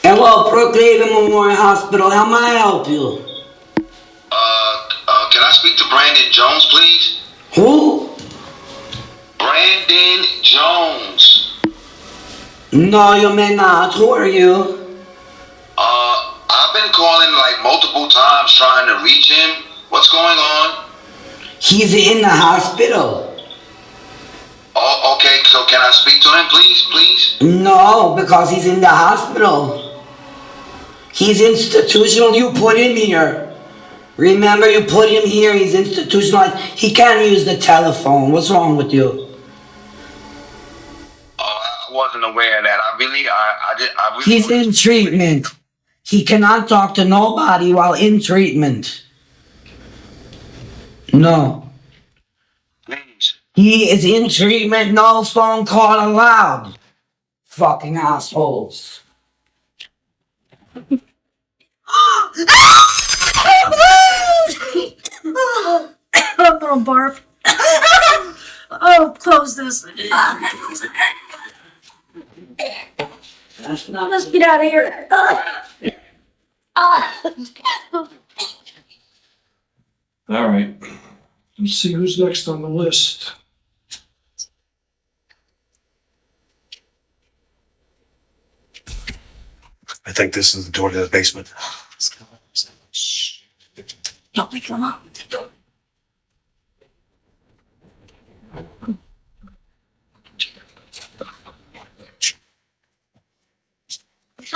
Hello, Brookhaven Memorial Hospital. How may I help you? Can I speak to Brandon Jones, please? Who? Brandon Jones. No, you may not. Who are you? I've been calling like multiple times trying to reach him. What's going on? He's in the hospital. Oh, okay. So can I speak to him, please? No, because he's in the hospital. He's institutional. You put him here. Remember, you put him here. He's institutionalized. He can't use the telephone. What's wrong with you? I wasn't aware of that. I really. He's in treatment. He cannot talk to nobody while in treatment. No. Please. He is in treatment. No phone call allowed. Fucking assholes. I'm gonna barf. Oh, close this. Let's get out of here. All right. Let's see who's next on the list. I think this is the door to the basement. Shh. Don't wake them up.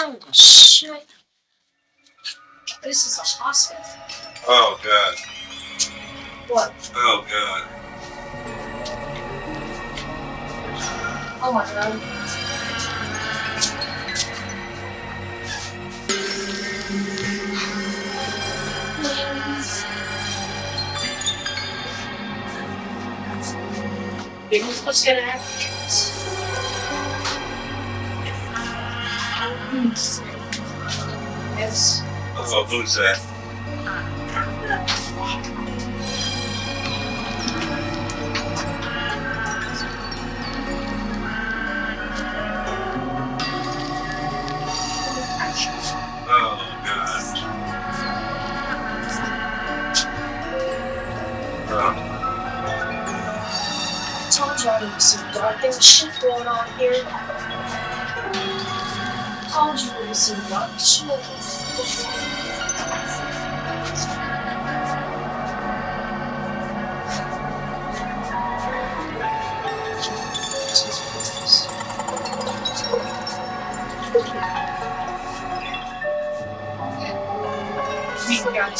Oh, shit. This is a hospital. Oh, God. What? Oh, God. Oh my god. What's gonna happen? Yes. Oh, who's that? Oh, God. I told you there was some dark shit going on here. I told you there was some dark shit. We got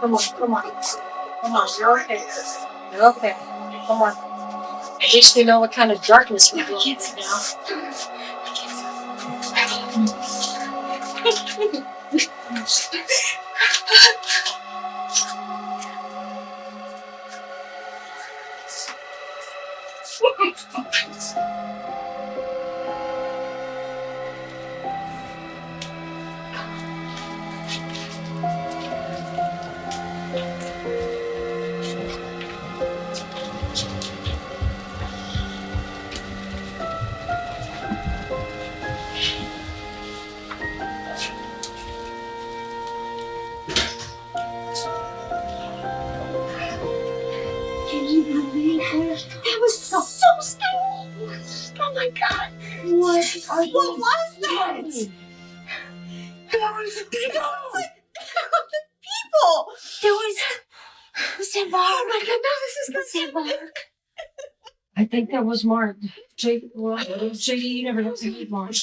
Come on, you're okay. You're okay. Come on. At least we know what kind of darkness we're dealing with now. What was that? It was like people. It was St. Mark. Oh my God, no, this is St. Mark. I think that was Mark. JD, you never know Mark.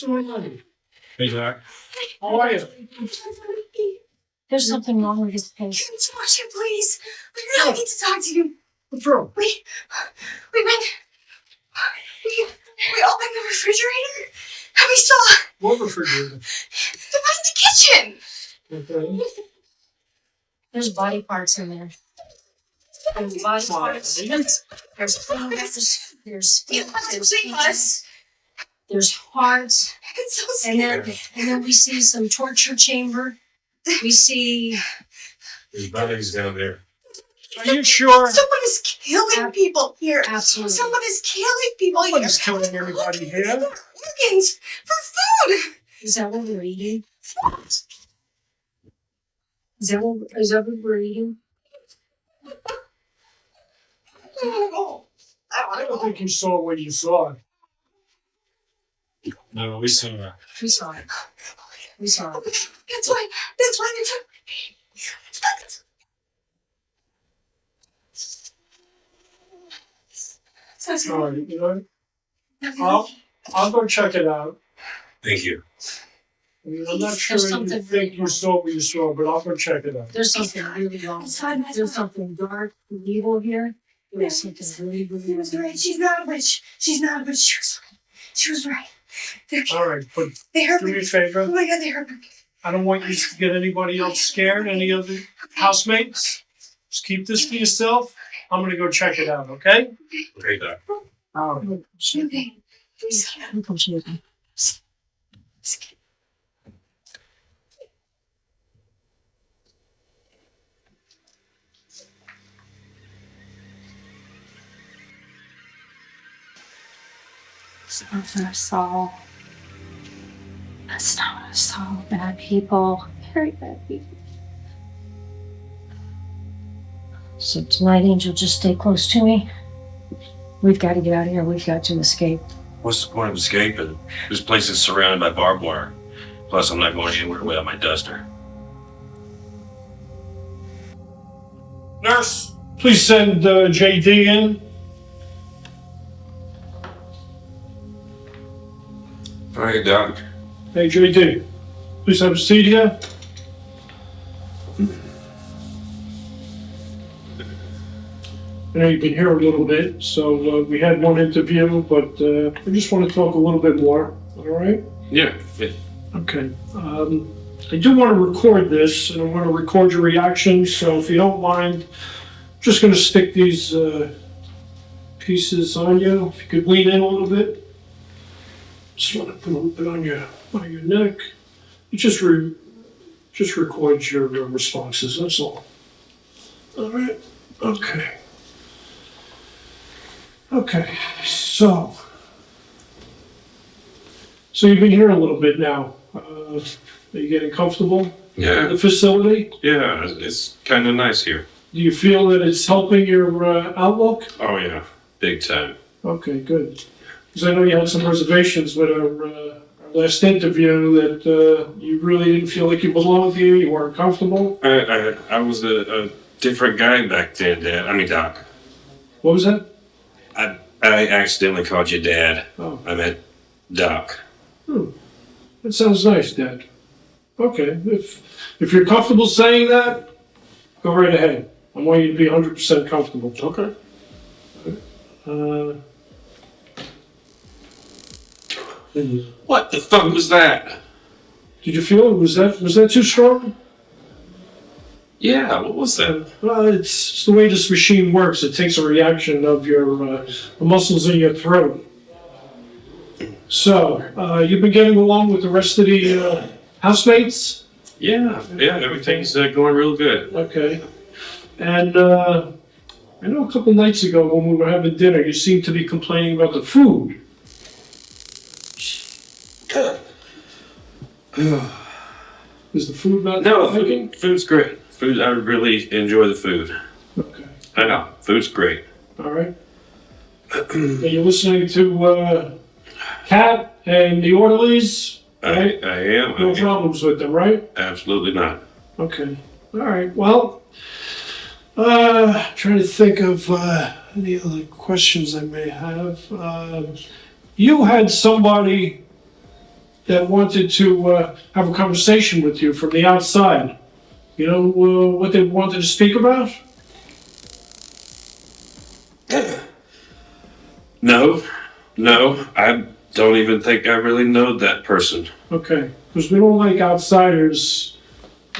Hey, Doc. How are you? There's something wrong with his face. Can you watch him, please? We really need to talk to you. What's wrong? We opened the refrigerator and we saw What refrigerator? behind the kitchen. Okay. There's body parts in there. There's body parts. There's fingers. There's hearts. It's so scary. And then we see some torture chamber. We see. There's bodies down there. Are you sure? Someone is killing people here. Absolutely. Someone is killing people here. Nobody's killing everybody here. Organs for food. Is that what we're eating? Is that what we're eating? I don't think you saw what you saw. No, we saw that. We saw it. We saw it. That's why they took me. So sorry. All right, you know, I'll go check it out. Thank you. I mean, I'm not sure There's you something think you saw what you saw, but I'll go check it out. There's something really wrong. There's something dark and evil here. There's something really, really She was right. She's not a witch. She's not a witch. She was right. All right, but They hurt do me a me. favor. Oh my God, they hurt me. I don't want you to get anybody else scared, any other housemates. Just keep this to yourself. I'm going to go check it out, okay? Okay, Doc. All right. Okay. I saw. That's not what I saw. Bad people. Very bad people. So tonight, Angel, just stay close to me. We've got to get out of here. We've got to escape. What's the point of escaping? This place is surrounded by barbed wire. Plus, I'm not going anywhere without my duster. Nurse, please send JD in. All right, Doc. Hey, JD, please have a seat here. I know you've been here a little bit, so we had one interview, but I just want to talk a little bit more, all right? Yeah. Okay. I do want to record this, and I want to record your reactions, so if you don't mind, I'm just going to stick these pieces on you. If you could lean in a little bit. Just want to put a little bit on your neck. You just record your responses, that's all. All right? Okay. Okay, so you've been here a little bit now. Are you getting comfortable Yeah. in the facility? Yeah, it's kind of nice here. Do you feel that it's helping your outlook? Oh, yeah. Big time. Okay, good. Because I know you had some reservations with our last interview that you really didn't feel like you belonged here, you weren't comfortable. I was a different guy back then, Dad. I mean, Doc. What was that? I accidentally called you Dad. Oh. I meant Doc. That sounds nice, Dad. Okay, if you're comfortable saying that, go right ahead. I want you to be 100% comfortable. Okay. What the fuck was that? Did you feel it? Was that too strong? Yeah, what was that? Well, it's the way this machine works. It takes a reaction of your the muscles in your throat. So, you've been getting along with the rest of the housemates? Yeah, everything's going real good. Okay. And I know a couple nights ago when we were having dinner, you seemed to be complaining about the food. Is the food not No, liking? food's great. Food, I really enjoy the food. Okay. I know, food's great. All right. Are you listening to Kat And the orderlies? I am. No problems with them, right? Absolutely not. Okay. All right. Well, trying to think of any other questions I may have. You had somebody that wanted to have a conversation with you from the outside. You know what they wanted to speak about? No, I don't even think I really know that person. Okay. Because we don't like outsiders,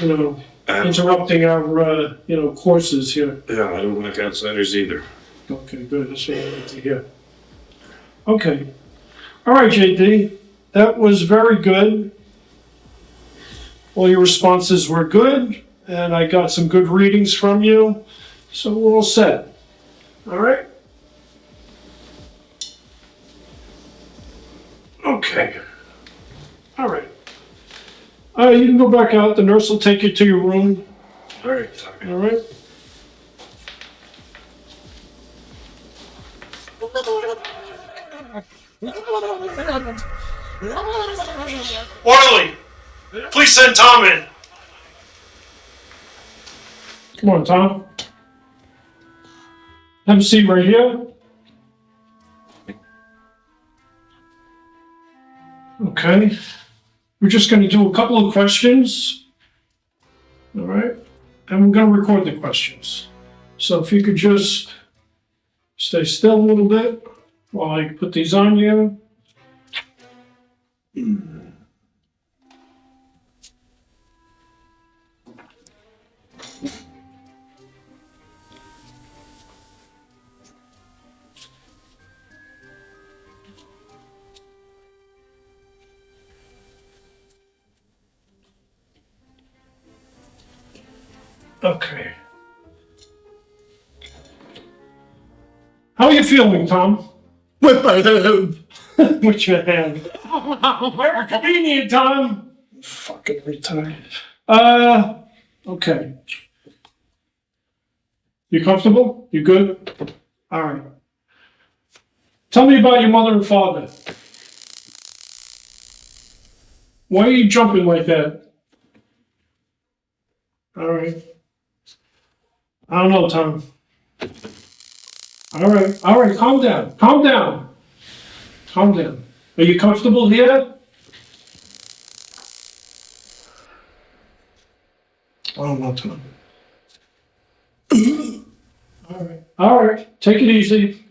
interrupting our, courses here. Yeah, I don't like outsiders either. Okay, good. That's what I like to hear. Okay. All right, JD. That was very good. All your responses were good, and I got some good readings from you. So we're all set. All right? Okay. All right. You can go back out. The nurse will take you to your room. All right. All right? Orderly, please send Tom in. Come on, Tom. Have a seat right here. Okay. We're just going to do a couple of questions. All right. And we're going to record the questions. So if you could just stay still a little bit while I put these on you. Okay. How are you feeling, Tom? With my hand. With your hand. Very convenient, Tom. Fucking retired. Okay. You comfortable? You good? All right. Tell me about your mother and father. Why are you jumping like that? All right. I don't know, Tom. All right, calm down. Calm down. Are you comfortable here? I don't know, Tom. All right, take it easy.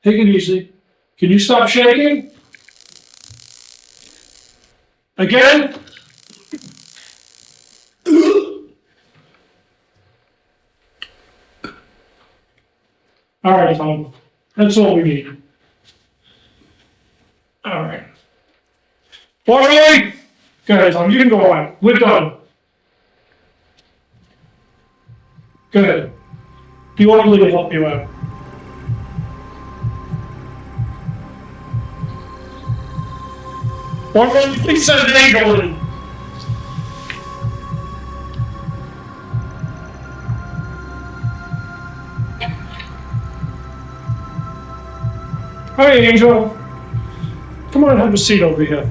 Can you stop shaking? Again? All right, Tom. That's all we need. All right. Orderly! Go ahead, Tom. You can go on. We're done. Go ahead. The orderly will help you out. Orderly, please send an angel in. Hi, Angel. Come on, have a seat over here.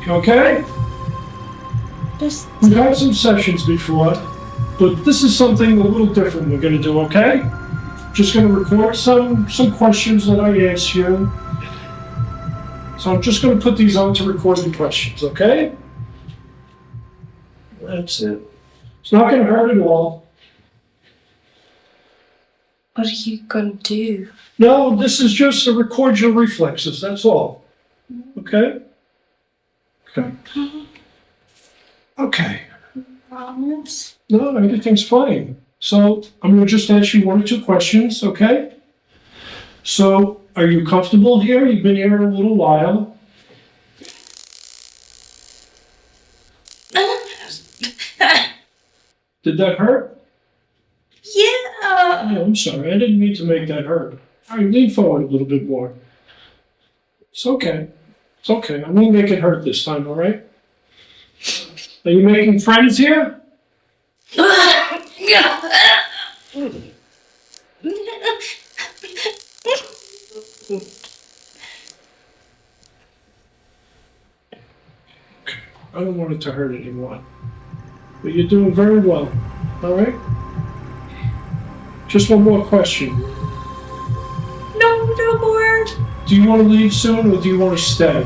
You okay? We've had some sessions before, but this is something a little different we're going to do, okay? Just going to record some questions that I asked you. So I'm just going to put these on to record the questions, okay? That's it. It's not going to hurt at all. What are you going to do? No, this is just to record your reflexes, that's all. Okay? Okay. Okay. Promise? No, everything's fine. So I'm going to just ask you 1 or 2 questions, okay? So, are you comfortable here? You've been here a little while. Did that hurt? Yeah. Oh, I'm sorry. I didn't mean to make that hurt. All right, lean forward a little bit more. It's okay. It's okay. I won't make it hurt this time, all right? Are you making friends here? I don't want it to hurt anyone. But you're doing very well. All right? Just one more question. No more. Do you want to leave soon or do you want to stay?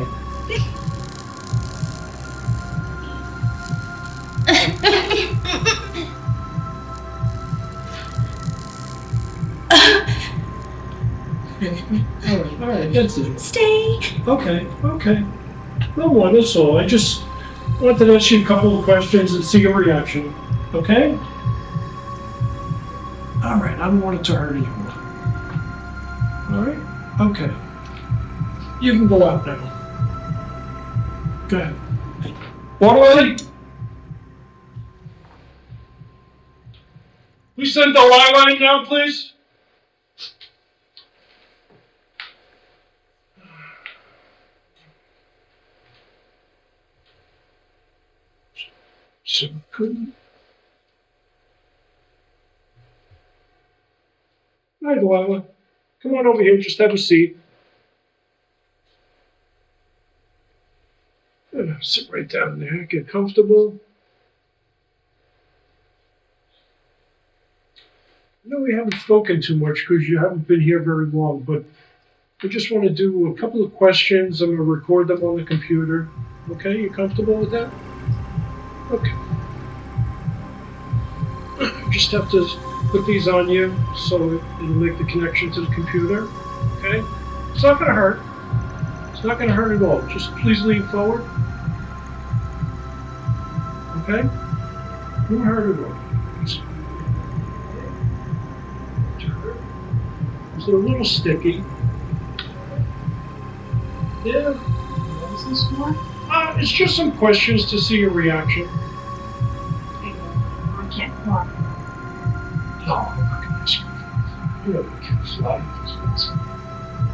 All right, that's it. Stay. Okay. No more, that's all. I just wanted to ask you a couple of questions and see your reaction. Okay? All right, I don't want it to hurt anyone. All right? Okay. You can go out now. Go ahead. Waterlily? We send Delilah in now, please? So good. Hi, Delilah. Come on over here. Just have a seat. Sit right down there. Get comfortable. I know we haven't spoken too much because you haven't been here very long, but I just want to do a couple of questions. I'm going to record them on the computer. Okay, you comfortable with that? Okay. Just have to put these on you so it'll make the connection to the computer. Okay? It's not going to hurt. It's not going to hurt at all. Just please lean forward. Okay? It won't hurt at all. Is it a little sticky? Yeah. What is this for? It's just some questions to see your reaction. I can't walk. No, I'm not going to ask you. You know the kids like this.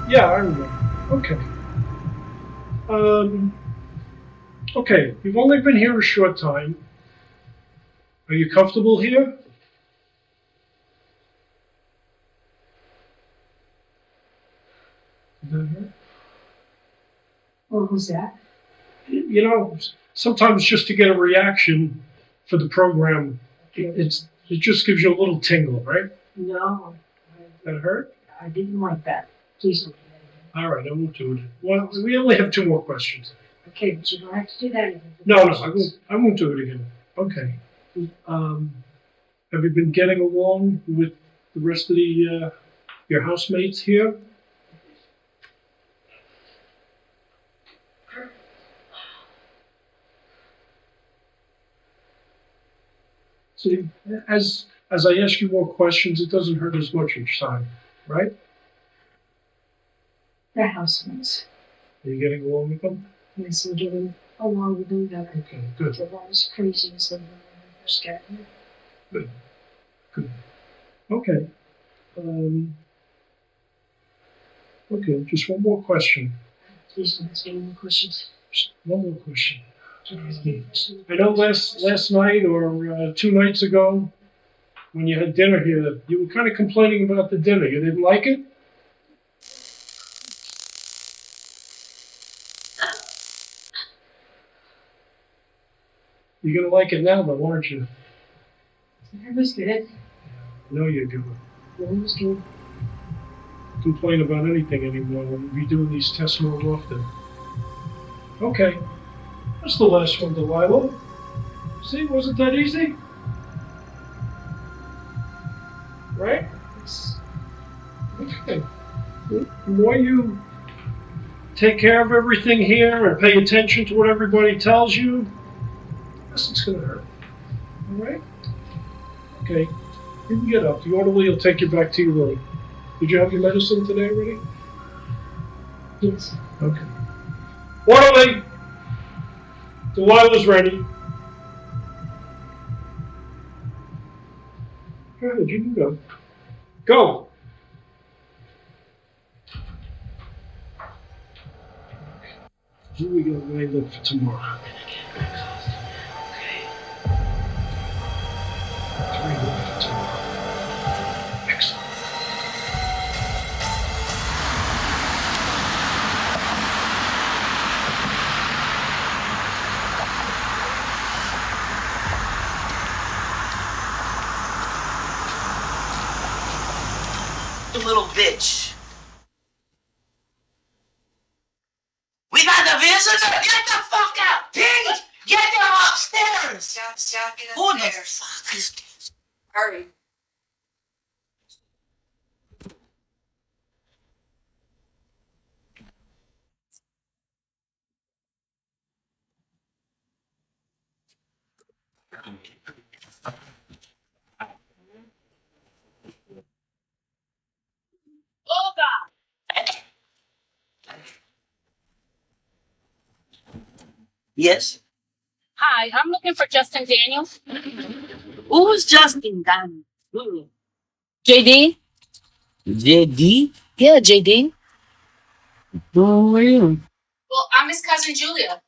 Yeah, I remember. Okay. Okay, you've only been here a short time. Are you comfortable here? What was that? You know, sometimes just to get a reaction for the program, it just gives you a little tingle, right? No. That hurt? I didn't like that. Please don't do that. All right, I won't do it. Well, we only have 2 more questions. Okay, but you don't have to do that again. No, I won't do it again. Okay. Have you been getting along with the rest of your housemates here? See, as I ask you more questions, it doesn't hurt as much each time, right? They're housemates. Are you getting along with them? Yes, I'm getting along with them better. Okay, good. They're not as crazy as they were when I first got here. Good. Okay. Okay, just one more question. Please don't ask any more questions. Just one more question. I know last night or 2 nights ago, when you had dinner here, you were kind of complaining about the dinner. You didn't like it? You're gonna like it now, though, aren't you? It was good. I know you're good. It was good. Complain about anything anymore. We'll be doing these tests more often. Okay. That's the last one, Delilah. See, wasn't that easy? Right? Okay. The more you take care of everything here and pay attention to what everybody tells you, the less it's going to hurt. All right? Okay. You can get up. The orderly will take you back to your room. Did you have your medicine today already? Yes. Okay. Orderly! Delilah's ready. Go ahead, you can go. Go! Who are we going to line up for tomorrow? Okay. 3 for tomorrow. Excellent. You little bitch. We got the visitor. Get the fuck out. Piggy, get them upstairs. Who the fuck is this? Hurry. Yes. Hi, I'm looking for Justin Daniels. Who's Justin Daniels? JD? JD? Yeah, JD. Who are you? Well, I'm his cousin Julia.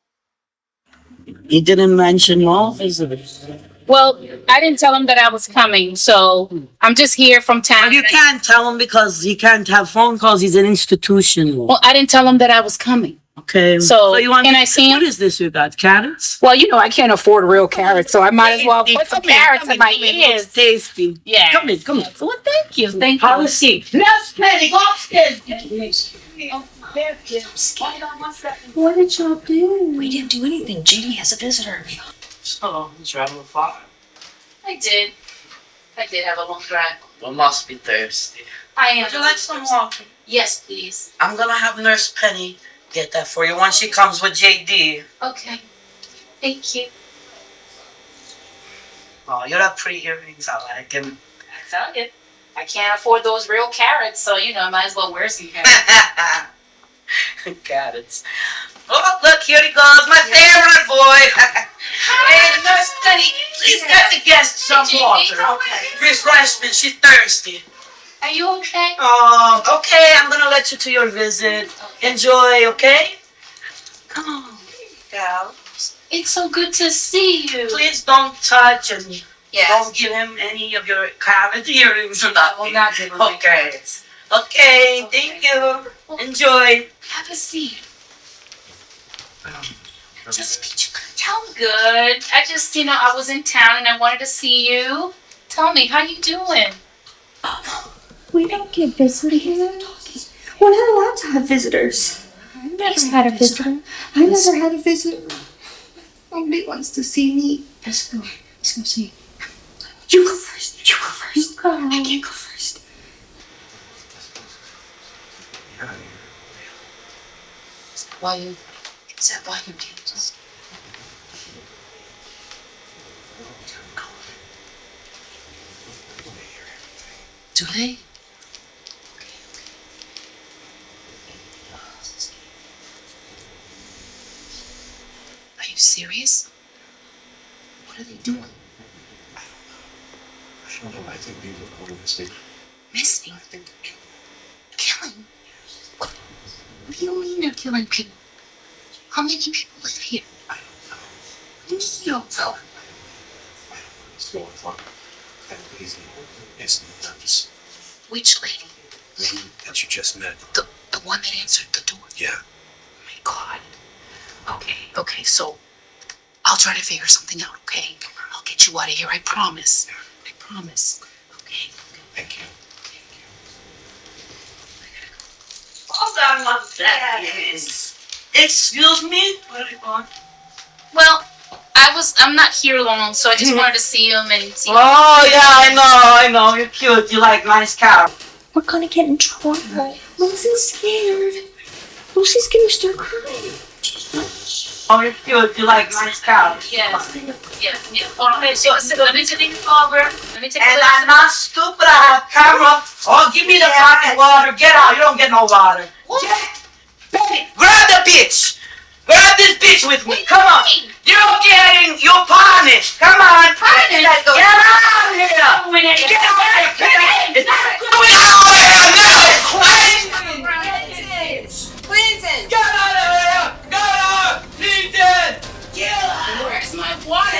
He didn't mention no visitors. Well, I didn't tell him that I was coming, so I'm just here from town. Well, you can't tell him because he can't have phone calls. He's an institution. Well, I didn't tell him that I was coming. Okay. So, you want can I see him? What is this you got? Carrots? Well, you know, I can't afford real carrots, so I might as well put some carrots in my ears. It's tasty. Yeah. Come in, come on. Well, thank you. Thank you. Have a seat. Let's play. Go upstairs. What did y'all do? We didn't do anything. JD has a visitor. So, he's driving a fire. I did have a long drive. Well, must be thirsty. I am. Would you like some water? Yes, please. I'm gonna have Nurse Penny get that for you once she comes with JD. Okay. Thank you. Oh, you have pretty earrings. I like them. I tell you, I can't afford those real carrots, so you know, I might as well wear some carrots. Carrots. Oh, look, here he goes, my favorite boy. Hey, Nurse Penny, please get the guest some water. Refreshment, she's thirsty. Are you okay? Okay, I'm gonna let you to your visit. Enjoy, okay? Come on, gal. It's so good to see you. Please don't touch and don't give him any of your carrot earrings or nothing. I will not give him my carrots. Okay, thank you. Enjoy. Have a seat. Just tell me good. I just, you know, I was in town and I wanted to see you. Tell me, how you doing? We don't get visitors. We're not allowed to have visitors. I never had a visitor. I never had a visitor. Nobody wants to see me. Let's go. Let's go see. You go first. You go first. You go. I can't go first. Why you? Is that why you did this? Do they? Are you serious? What are they doing? I don't know. I think people are going missing. Missing? Killing? What do you mean they're killing people? How many people live here? I don't know. You don't know. What's going on? That lady is nuts. Which lady? Lady that you just met. The one that answered the door? Yeah. Oh my God. Okay, so I'll try to figure something out, okay? I'll get you out of here, I promise. I promise. Okay. Thank you. Hold on one second. Excuse me? Where are you going? Well, I'm not here long, so I just wanted to see him and see. Oh, yeah, I know. You're cute. You like nice cow. We're gonna get in trouble. Lucy's scared. Lucy's gonna start crying. Oh, you're cute. You like nice cow. Yeah. Okay, so let me take it over. Let me take And it I'm not stupid. I have camera. Oh, give me the fucking water. Get out. You don't get no water. Betty, grab the bitch. Grab this bitch with me. Come on. You're getting your punished. Come on. Get out of here. Get out of here. Get out of here now. Clinton! Get out of here. Get out. Clinton. Where's my water?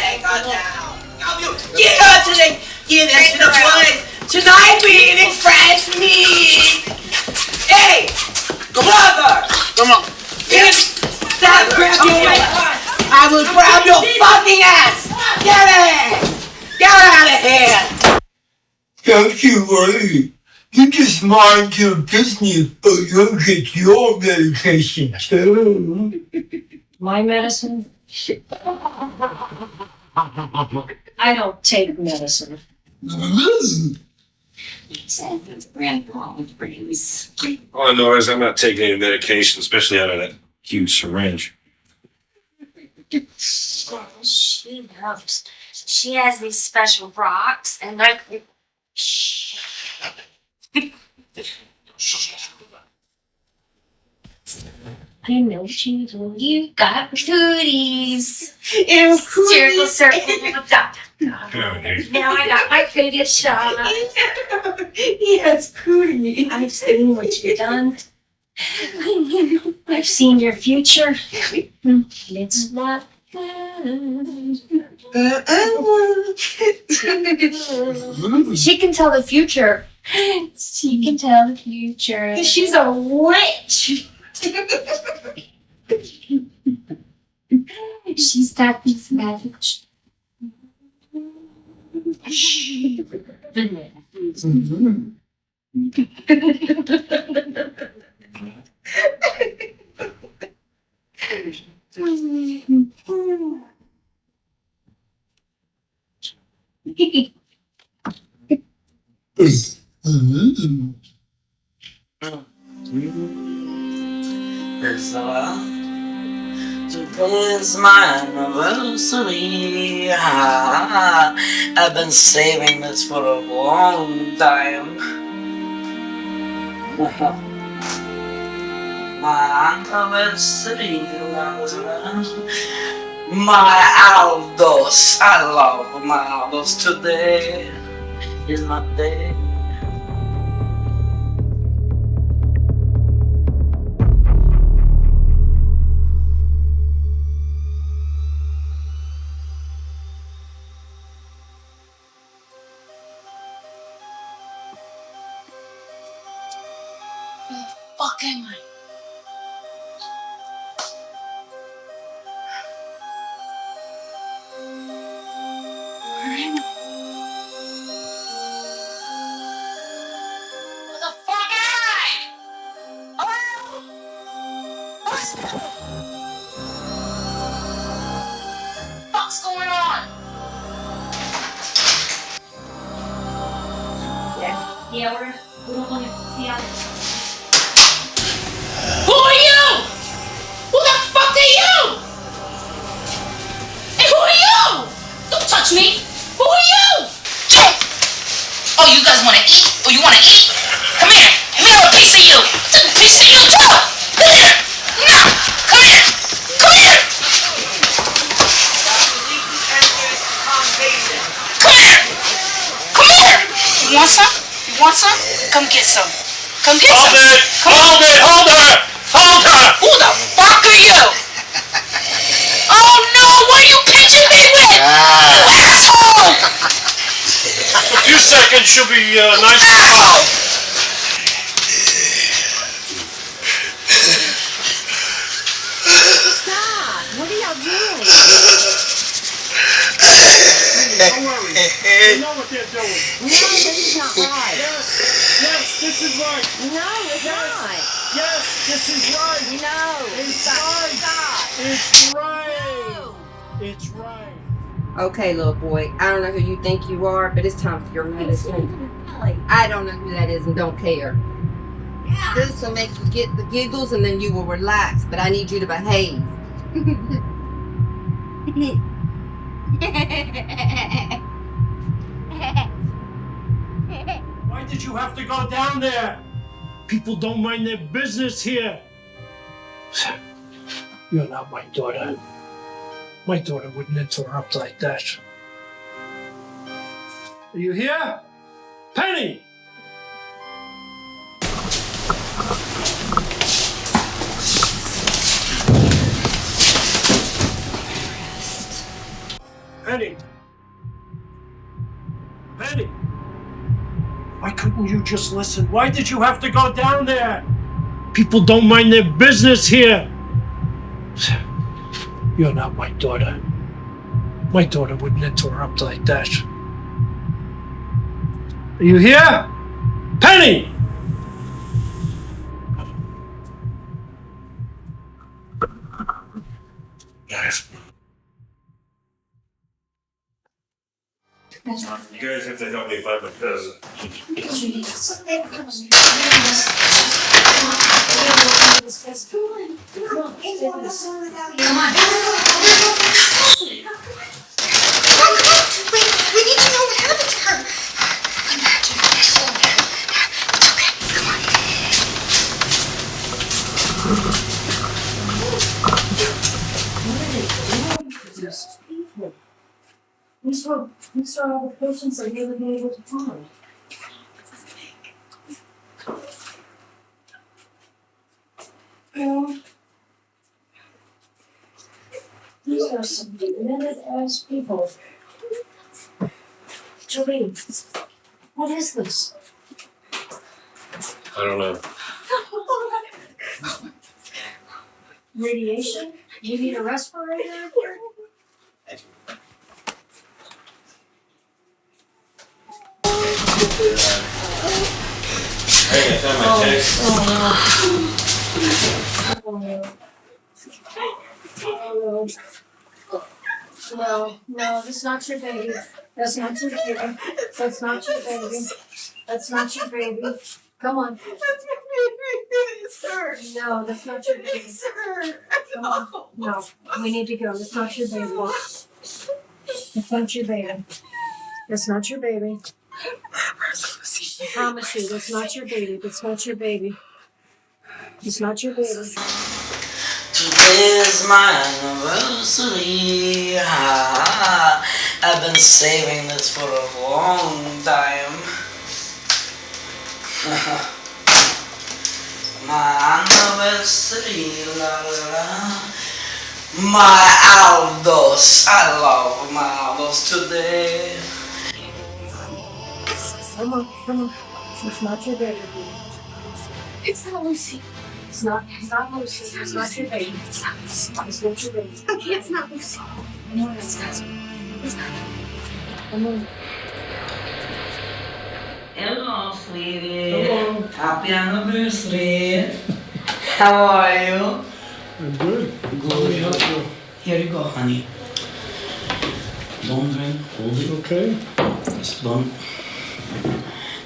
Get out today. Get into the toilet. Tonight we eating fresh meat. Hey, brother. Come on. Stop grabbing your ass. I will grab your fucking ass. Get it. Get out of here. Don't you worry. You just mind your business or you'll get your medication too. My medicine? I don't take medicine. All I know is I'm not taking any medication, especially out of that huge syringe. She loves. She has these special rocks, and they're. I know what you do. You got cooties. Circle, circle, dot. Now I got my cootie shot. Yes, cootie. I've seen what you've done. I've seen your future. It's not She can tell the future. She can tell the future. She's a witch. She's got these magic. Today's my anniversary. I've been saving this for a long time. My anniversary. My Aldos. I love my Aldos. Today is my day. Fuck am I? Where am I? Where the fuck am I? What's going on? Yeah, we don't want to see how. Who are you? Who the fuck are you? Hey, who are you? Don't touch me. Who are you? Oh, you guys want to eat? Oh, you want to eat? Come here. Let me have a piece of you. Take a piece of you too. Come here. No. Come here. Come here. Come here. Come here. You want some? You want some? Come get some. Come get some. Hold her! Who the fuck are you? Oh no, what are you pinching me with? You asshole! A few seconds, she'll be nice and calm. Stop! What are y'all doing? Don't worry. They know what they're doing. No, this is not right. Yes, this is right. No, it's not. Yes, this is right. No, It's stop. right. It's right. Okay, little boy, I don't know who you think you are, but it's time for your medicine. I don't know who that is and don't care. This will make you get the giggles and then you will relax, but I need you to behave. Why did you have to go down there? People don't mind their business here. You're not my daughter. My daughter wouldn't interrupt like that. Are you here? Penny! Penny! Penny! Why couldn't you just listen? Why did you have to go down there? People don't mind their business here. You're not my daughter. My daughter wouldn't interrupt like that. Are you here? Penny! Kenny! You guys have to help me find my cousin. We need to know what happened to her. Imagine this. It's okay. Come on. These were all the patients that we would be able to find. These are some demented ass people. Jolie, what is this? I don't know. Radiation? You need a respirator? Hey, I found my text. No, that's not your baby. That's not your baby. That's not your baby. That's not your baby. Come on. That's my baby. It's her. No, that's not your baby. It's her. Come on. No, we need to go. That's not your baby. That's not your baby. That's not your baby. I promise you, that's not your baby. That's not your baby. It's not your baby. Today is my anniversary. I've been saving this for a long time. My anniversary, la la la. My Aldos. I love my Aldos today. Come on. It's not your baby. It's not Lucy. It's not Lucy. It's not your baby. It's not Lucy. It's not your baby. Okay, it's not Lucy. No, it's not. It's not. Come on. Hello, sweetie. Hello. Happy anniversary. How are you? I'm good. Good. Here you go, honey. Don't drink. Hold it. Okay. Just don't.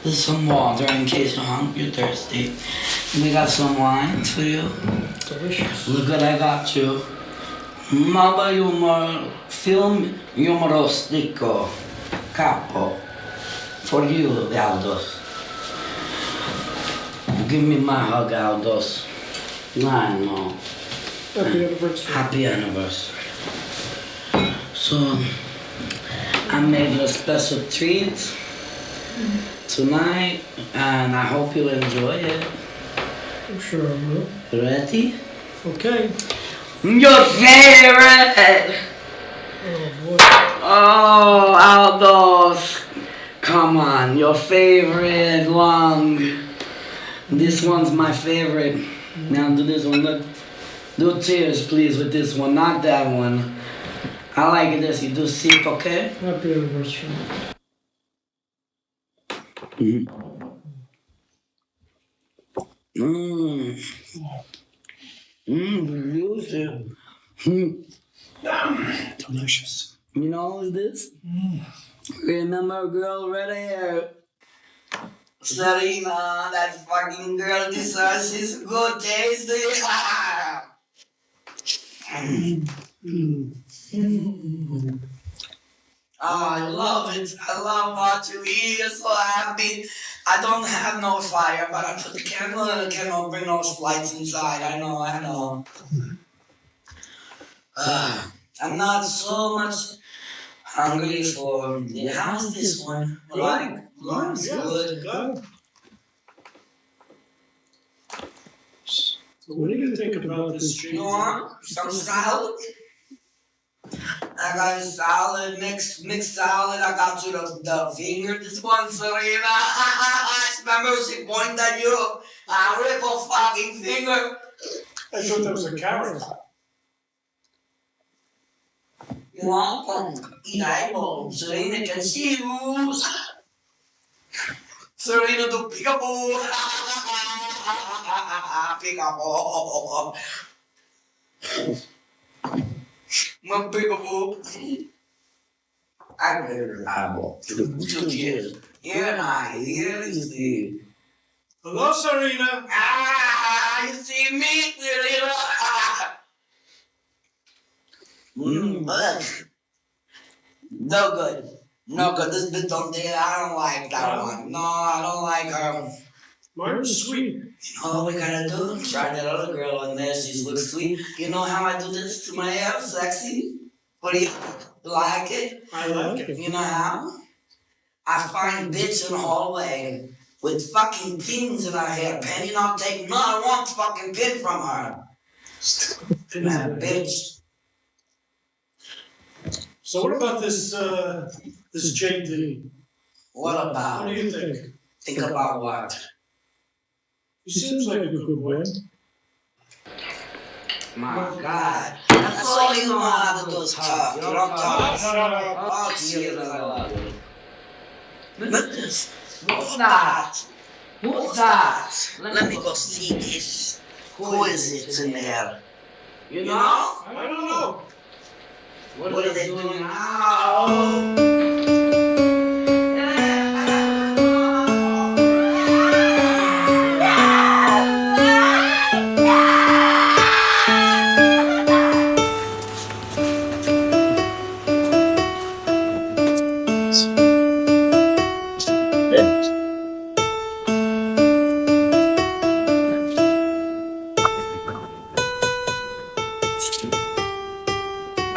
There's some water in case you're hungry, you're thirsty. We got some wine for you. Delicious. Look what I got you. Maba humor, film humoristico, capo. For you, Aldos. Give me my hug, Aldos. I know. Happy anniversary. Happy anniversary. So, I made you a special treat tonight, and I hope you'll enjoy it. I'm sure I will. Ready? Okay. Your favorite! Oh boy. Oh, Aldos. Come on, your favorite lung. This one's my favorite. Now do this one. Do cheers, please, with this one, not that one. I like this. You do sip, okay? Happy anniversary. Delicious. Delicious. You know who's this? Remember a girl red hair? Serena, that fucking girl deserves his good taste. Oh, I love it. I love what you eat. You're so happy. I don't have no fire, but I put the candle and I cannot bring those lights inside. I know. I'm not so much hungry for. How's this one? It's good. So what do you think about this treat? You want some salad? I got a salad, mixed salad. I got you the finger. This one, Serena. Remember she pointed at you. I rip a fucking finger. I thought that was a carrot. You want eat eyeballs? Serena can see you. Serena do peekaboo. Peekaboo. My peekaboo. I'm very reliable. Yeah, you see. Hello, Serena. You see me, Serena? But no good. No good. This bitch don't think I don't like that one. No, I don't like her. Mine was sweet. All we gotta do, try that other girl in there. She looks sweet. You know how I do this to my hair? Sexy. What do you like it? I like it. You know how? I find bitch in the hallway with fucking pins in her hair. Penny not take not one fucking pin from her. That bitch. So what about this JD? What about? What do you think? Think about what? He seems like a good boy. My God. That's all you know how to do is talk. You don't talk. Oh, Jesus, I love you. Look at this. Who's that? Who's that? Let me go see this. Who is it in there? You know? I don't know. What are they doing now?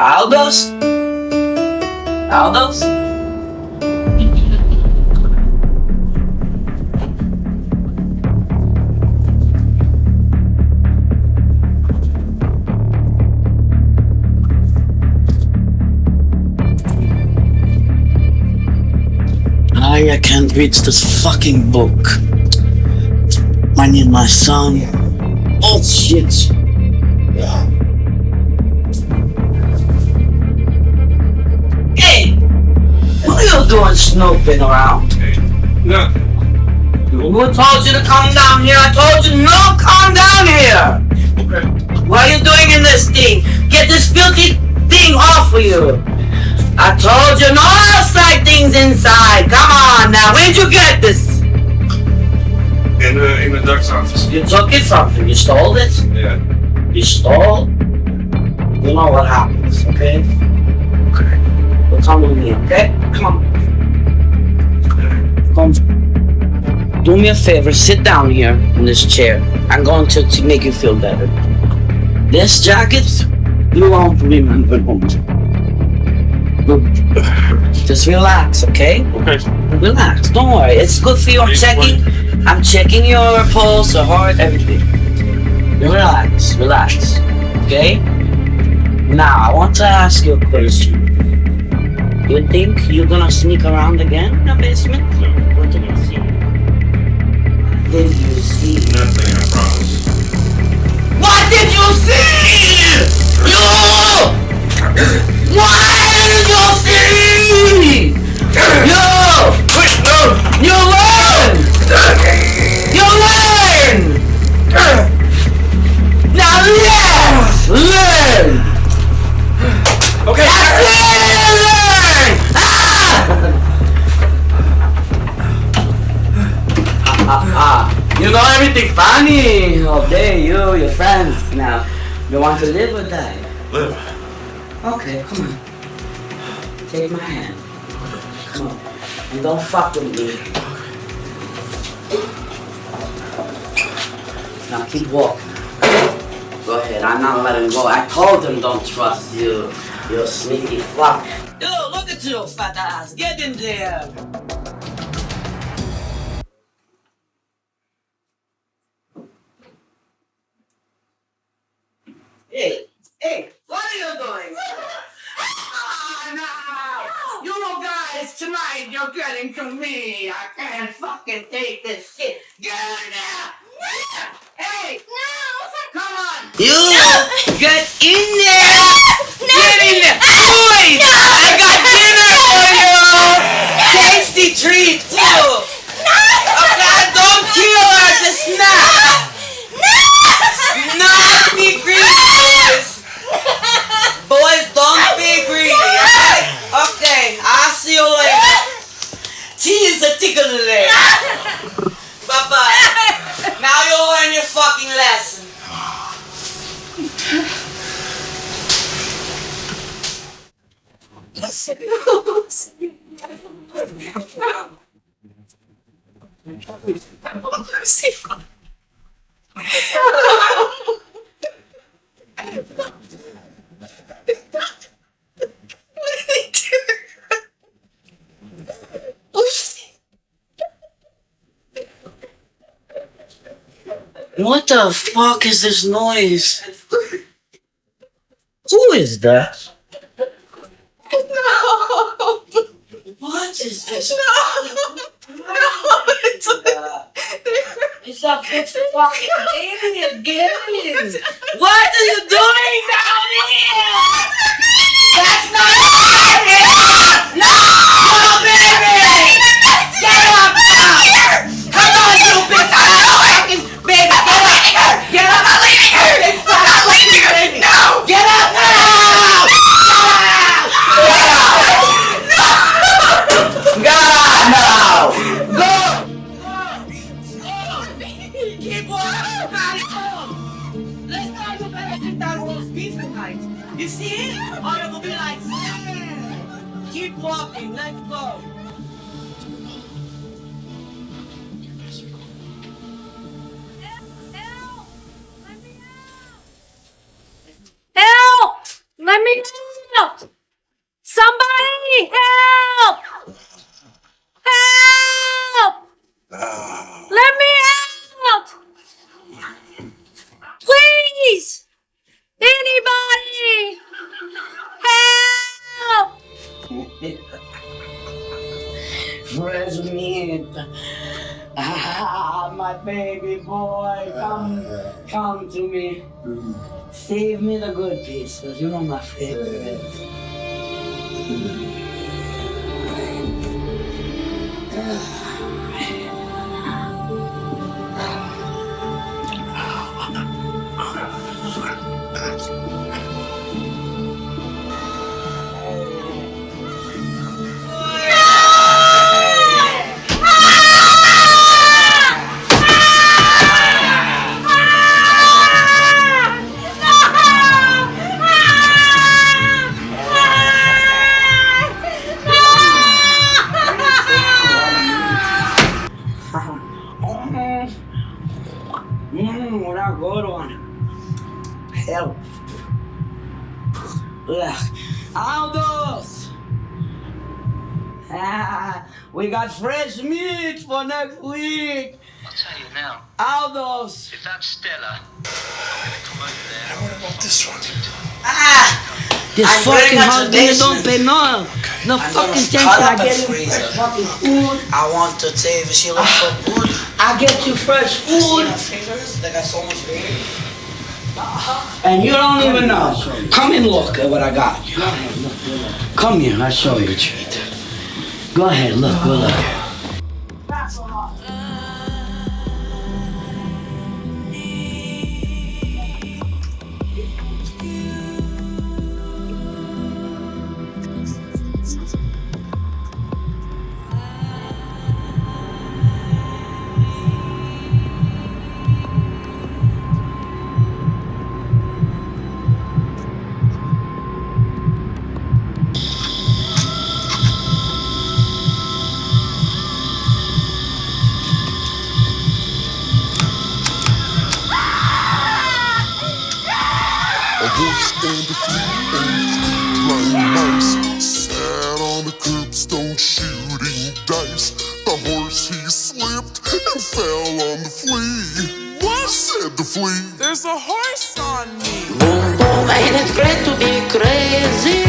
Aldos? Aldos? I can't reach this fucking book. I need my son. Oh shit. Yeah. Hey! What are you doing snooping around? No. Who told you to come down here? I told you no, come down here! Okay. What are you doing in this thing? Get this filthy thing off of you! I told you no outside things inside! Come on now, where'd you get this? In the duck's office. You took it from him, you stole it? Yeah. You stole? You know what happens, okay? Okay. Well, come with me, okay? Come on. Come. Do me a favor, sit down here in this chair. I'm going to make you feel better. This jacket, you won't remember home. Just relax, okay? Okay. Relax, don't worry. It's good for you. I'm checking your pulse, your heart, everything. Relax, relax, okay? Now, I want to ask you a question. You think you're gonna sneak around again in the basement? No. What did you see? Did you see? Nothing, I promise. What did you see? You! What did you see? You learn! You learn! Now let's learn! Okay. Learn! You know everything funny all day, you, your friends. Now, you want to live or die? Live. Okay, come on. Take my hand. Come on. And don't fuck with me. Now keep walking. Go ahead, I'm not letting go. I told them don't trust you. You sneaky fuck. Yo, look at you, fat ass. Get in there. Hey, what are you doing? No! You guys, tonight you're getting to me. I can't fucking take this shit. Get in there! Hey! No! Come on! You! Get in there! Get in there! Boys! I got dinner for you! Tasty treat too! Lucy. What the fuck is this noise? Who is that? No. What is this? It's a big fucking alien again. What are you doing down here? That's not right. No, baby. Get up now. Come on, you big fucking baby. Get up. I'm leaving her. Big fucking baby. No. Get up now. God, no. Go. Keep walking, everybody. Let's go. You better get that roast beef tonight. You see it? Or it will be like, yeah. Keep walking. Let's go. Help! Let me out! Somebody help! Help! Let me out! Please! Anybody! Help! Fresh meat. Ah, my baby boy, come to me. Save me the good piece, because you know my favorite. What a good one. Help. Aldos! We got fresh meat for next week. I'll tell you now. Aldos! If that's Stella, I'm gonna come over there. What about this one? This I'm fucking very much husband amazed. don't pay no I'm fucking gonna attention. call I up the get you freezer. fresh fucking food. I want to tell you, she look so good. I get you fresh You see food. her fingers? They got so much baby. And you don't even know. Come and look at what I got. Come here, I'll show you a treat. Go ahead, look, go look. A horse and a flea and 3 blind mice sat on the curbstone shooting dice. The horse he slipped and fell on the flea. What? Said the flea. There's a horse on me. Boom, boom, ain't it great to be crazy?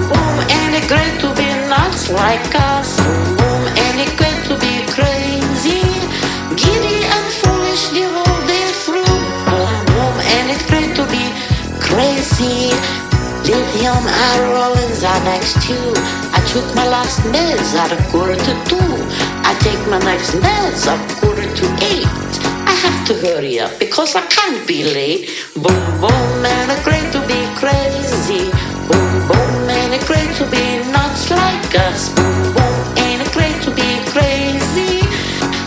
Boom, ain't it great to be nuts like us? Boom, ain't it great to be crazy? Giddy and foolish the whole day through. Boom, boom, ain't it great to be crazy? Lithium iron and Xanax too. I took my last meds at 1:45. I take my next meds at 7:45. I have to hurry up because I can't be late. Boom, boom, and it's great to be crazy. Boom, boom, and it's great to be nuts like us. Boom, boom, and it's great to be crazy.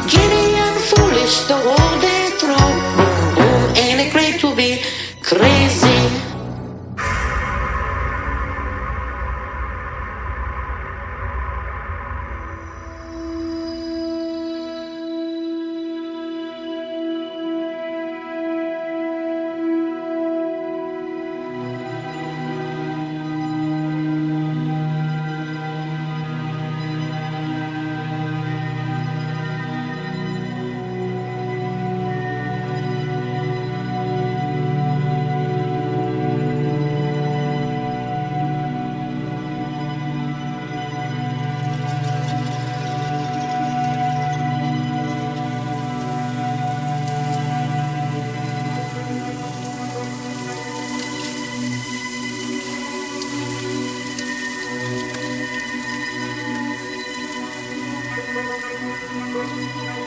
Giddy and foolish the whole day through. Boom, boom, and it's great to be crazy. Bye.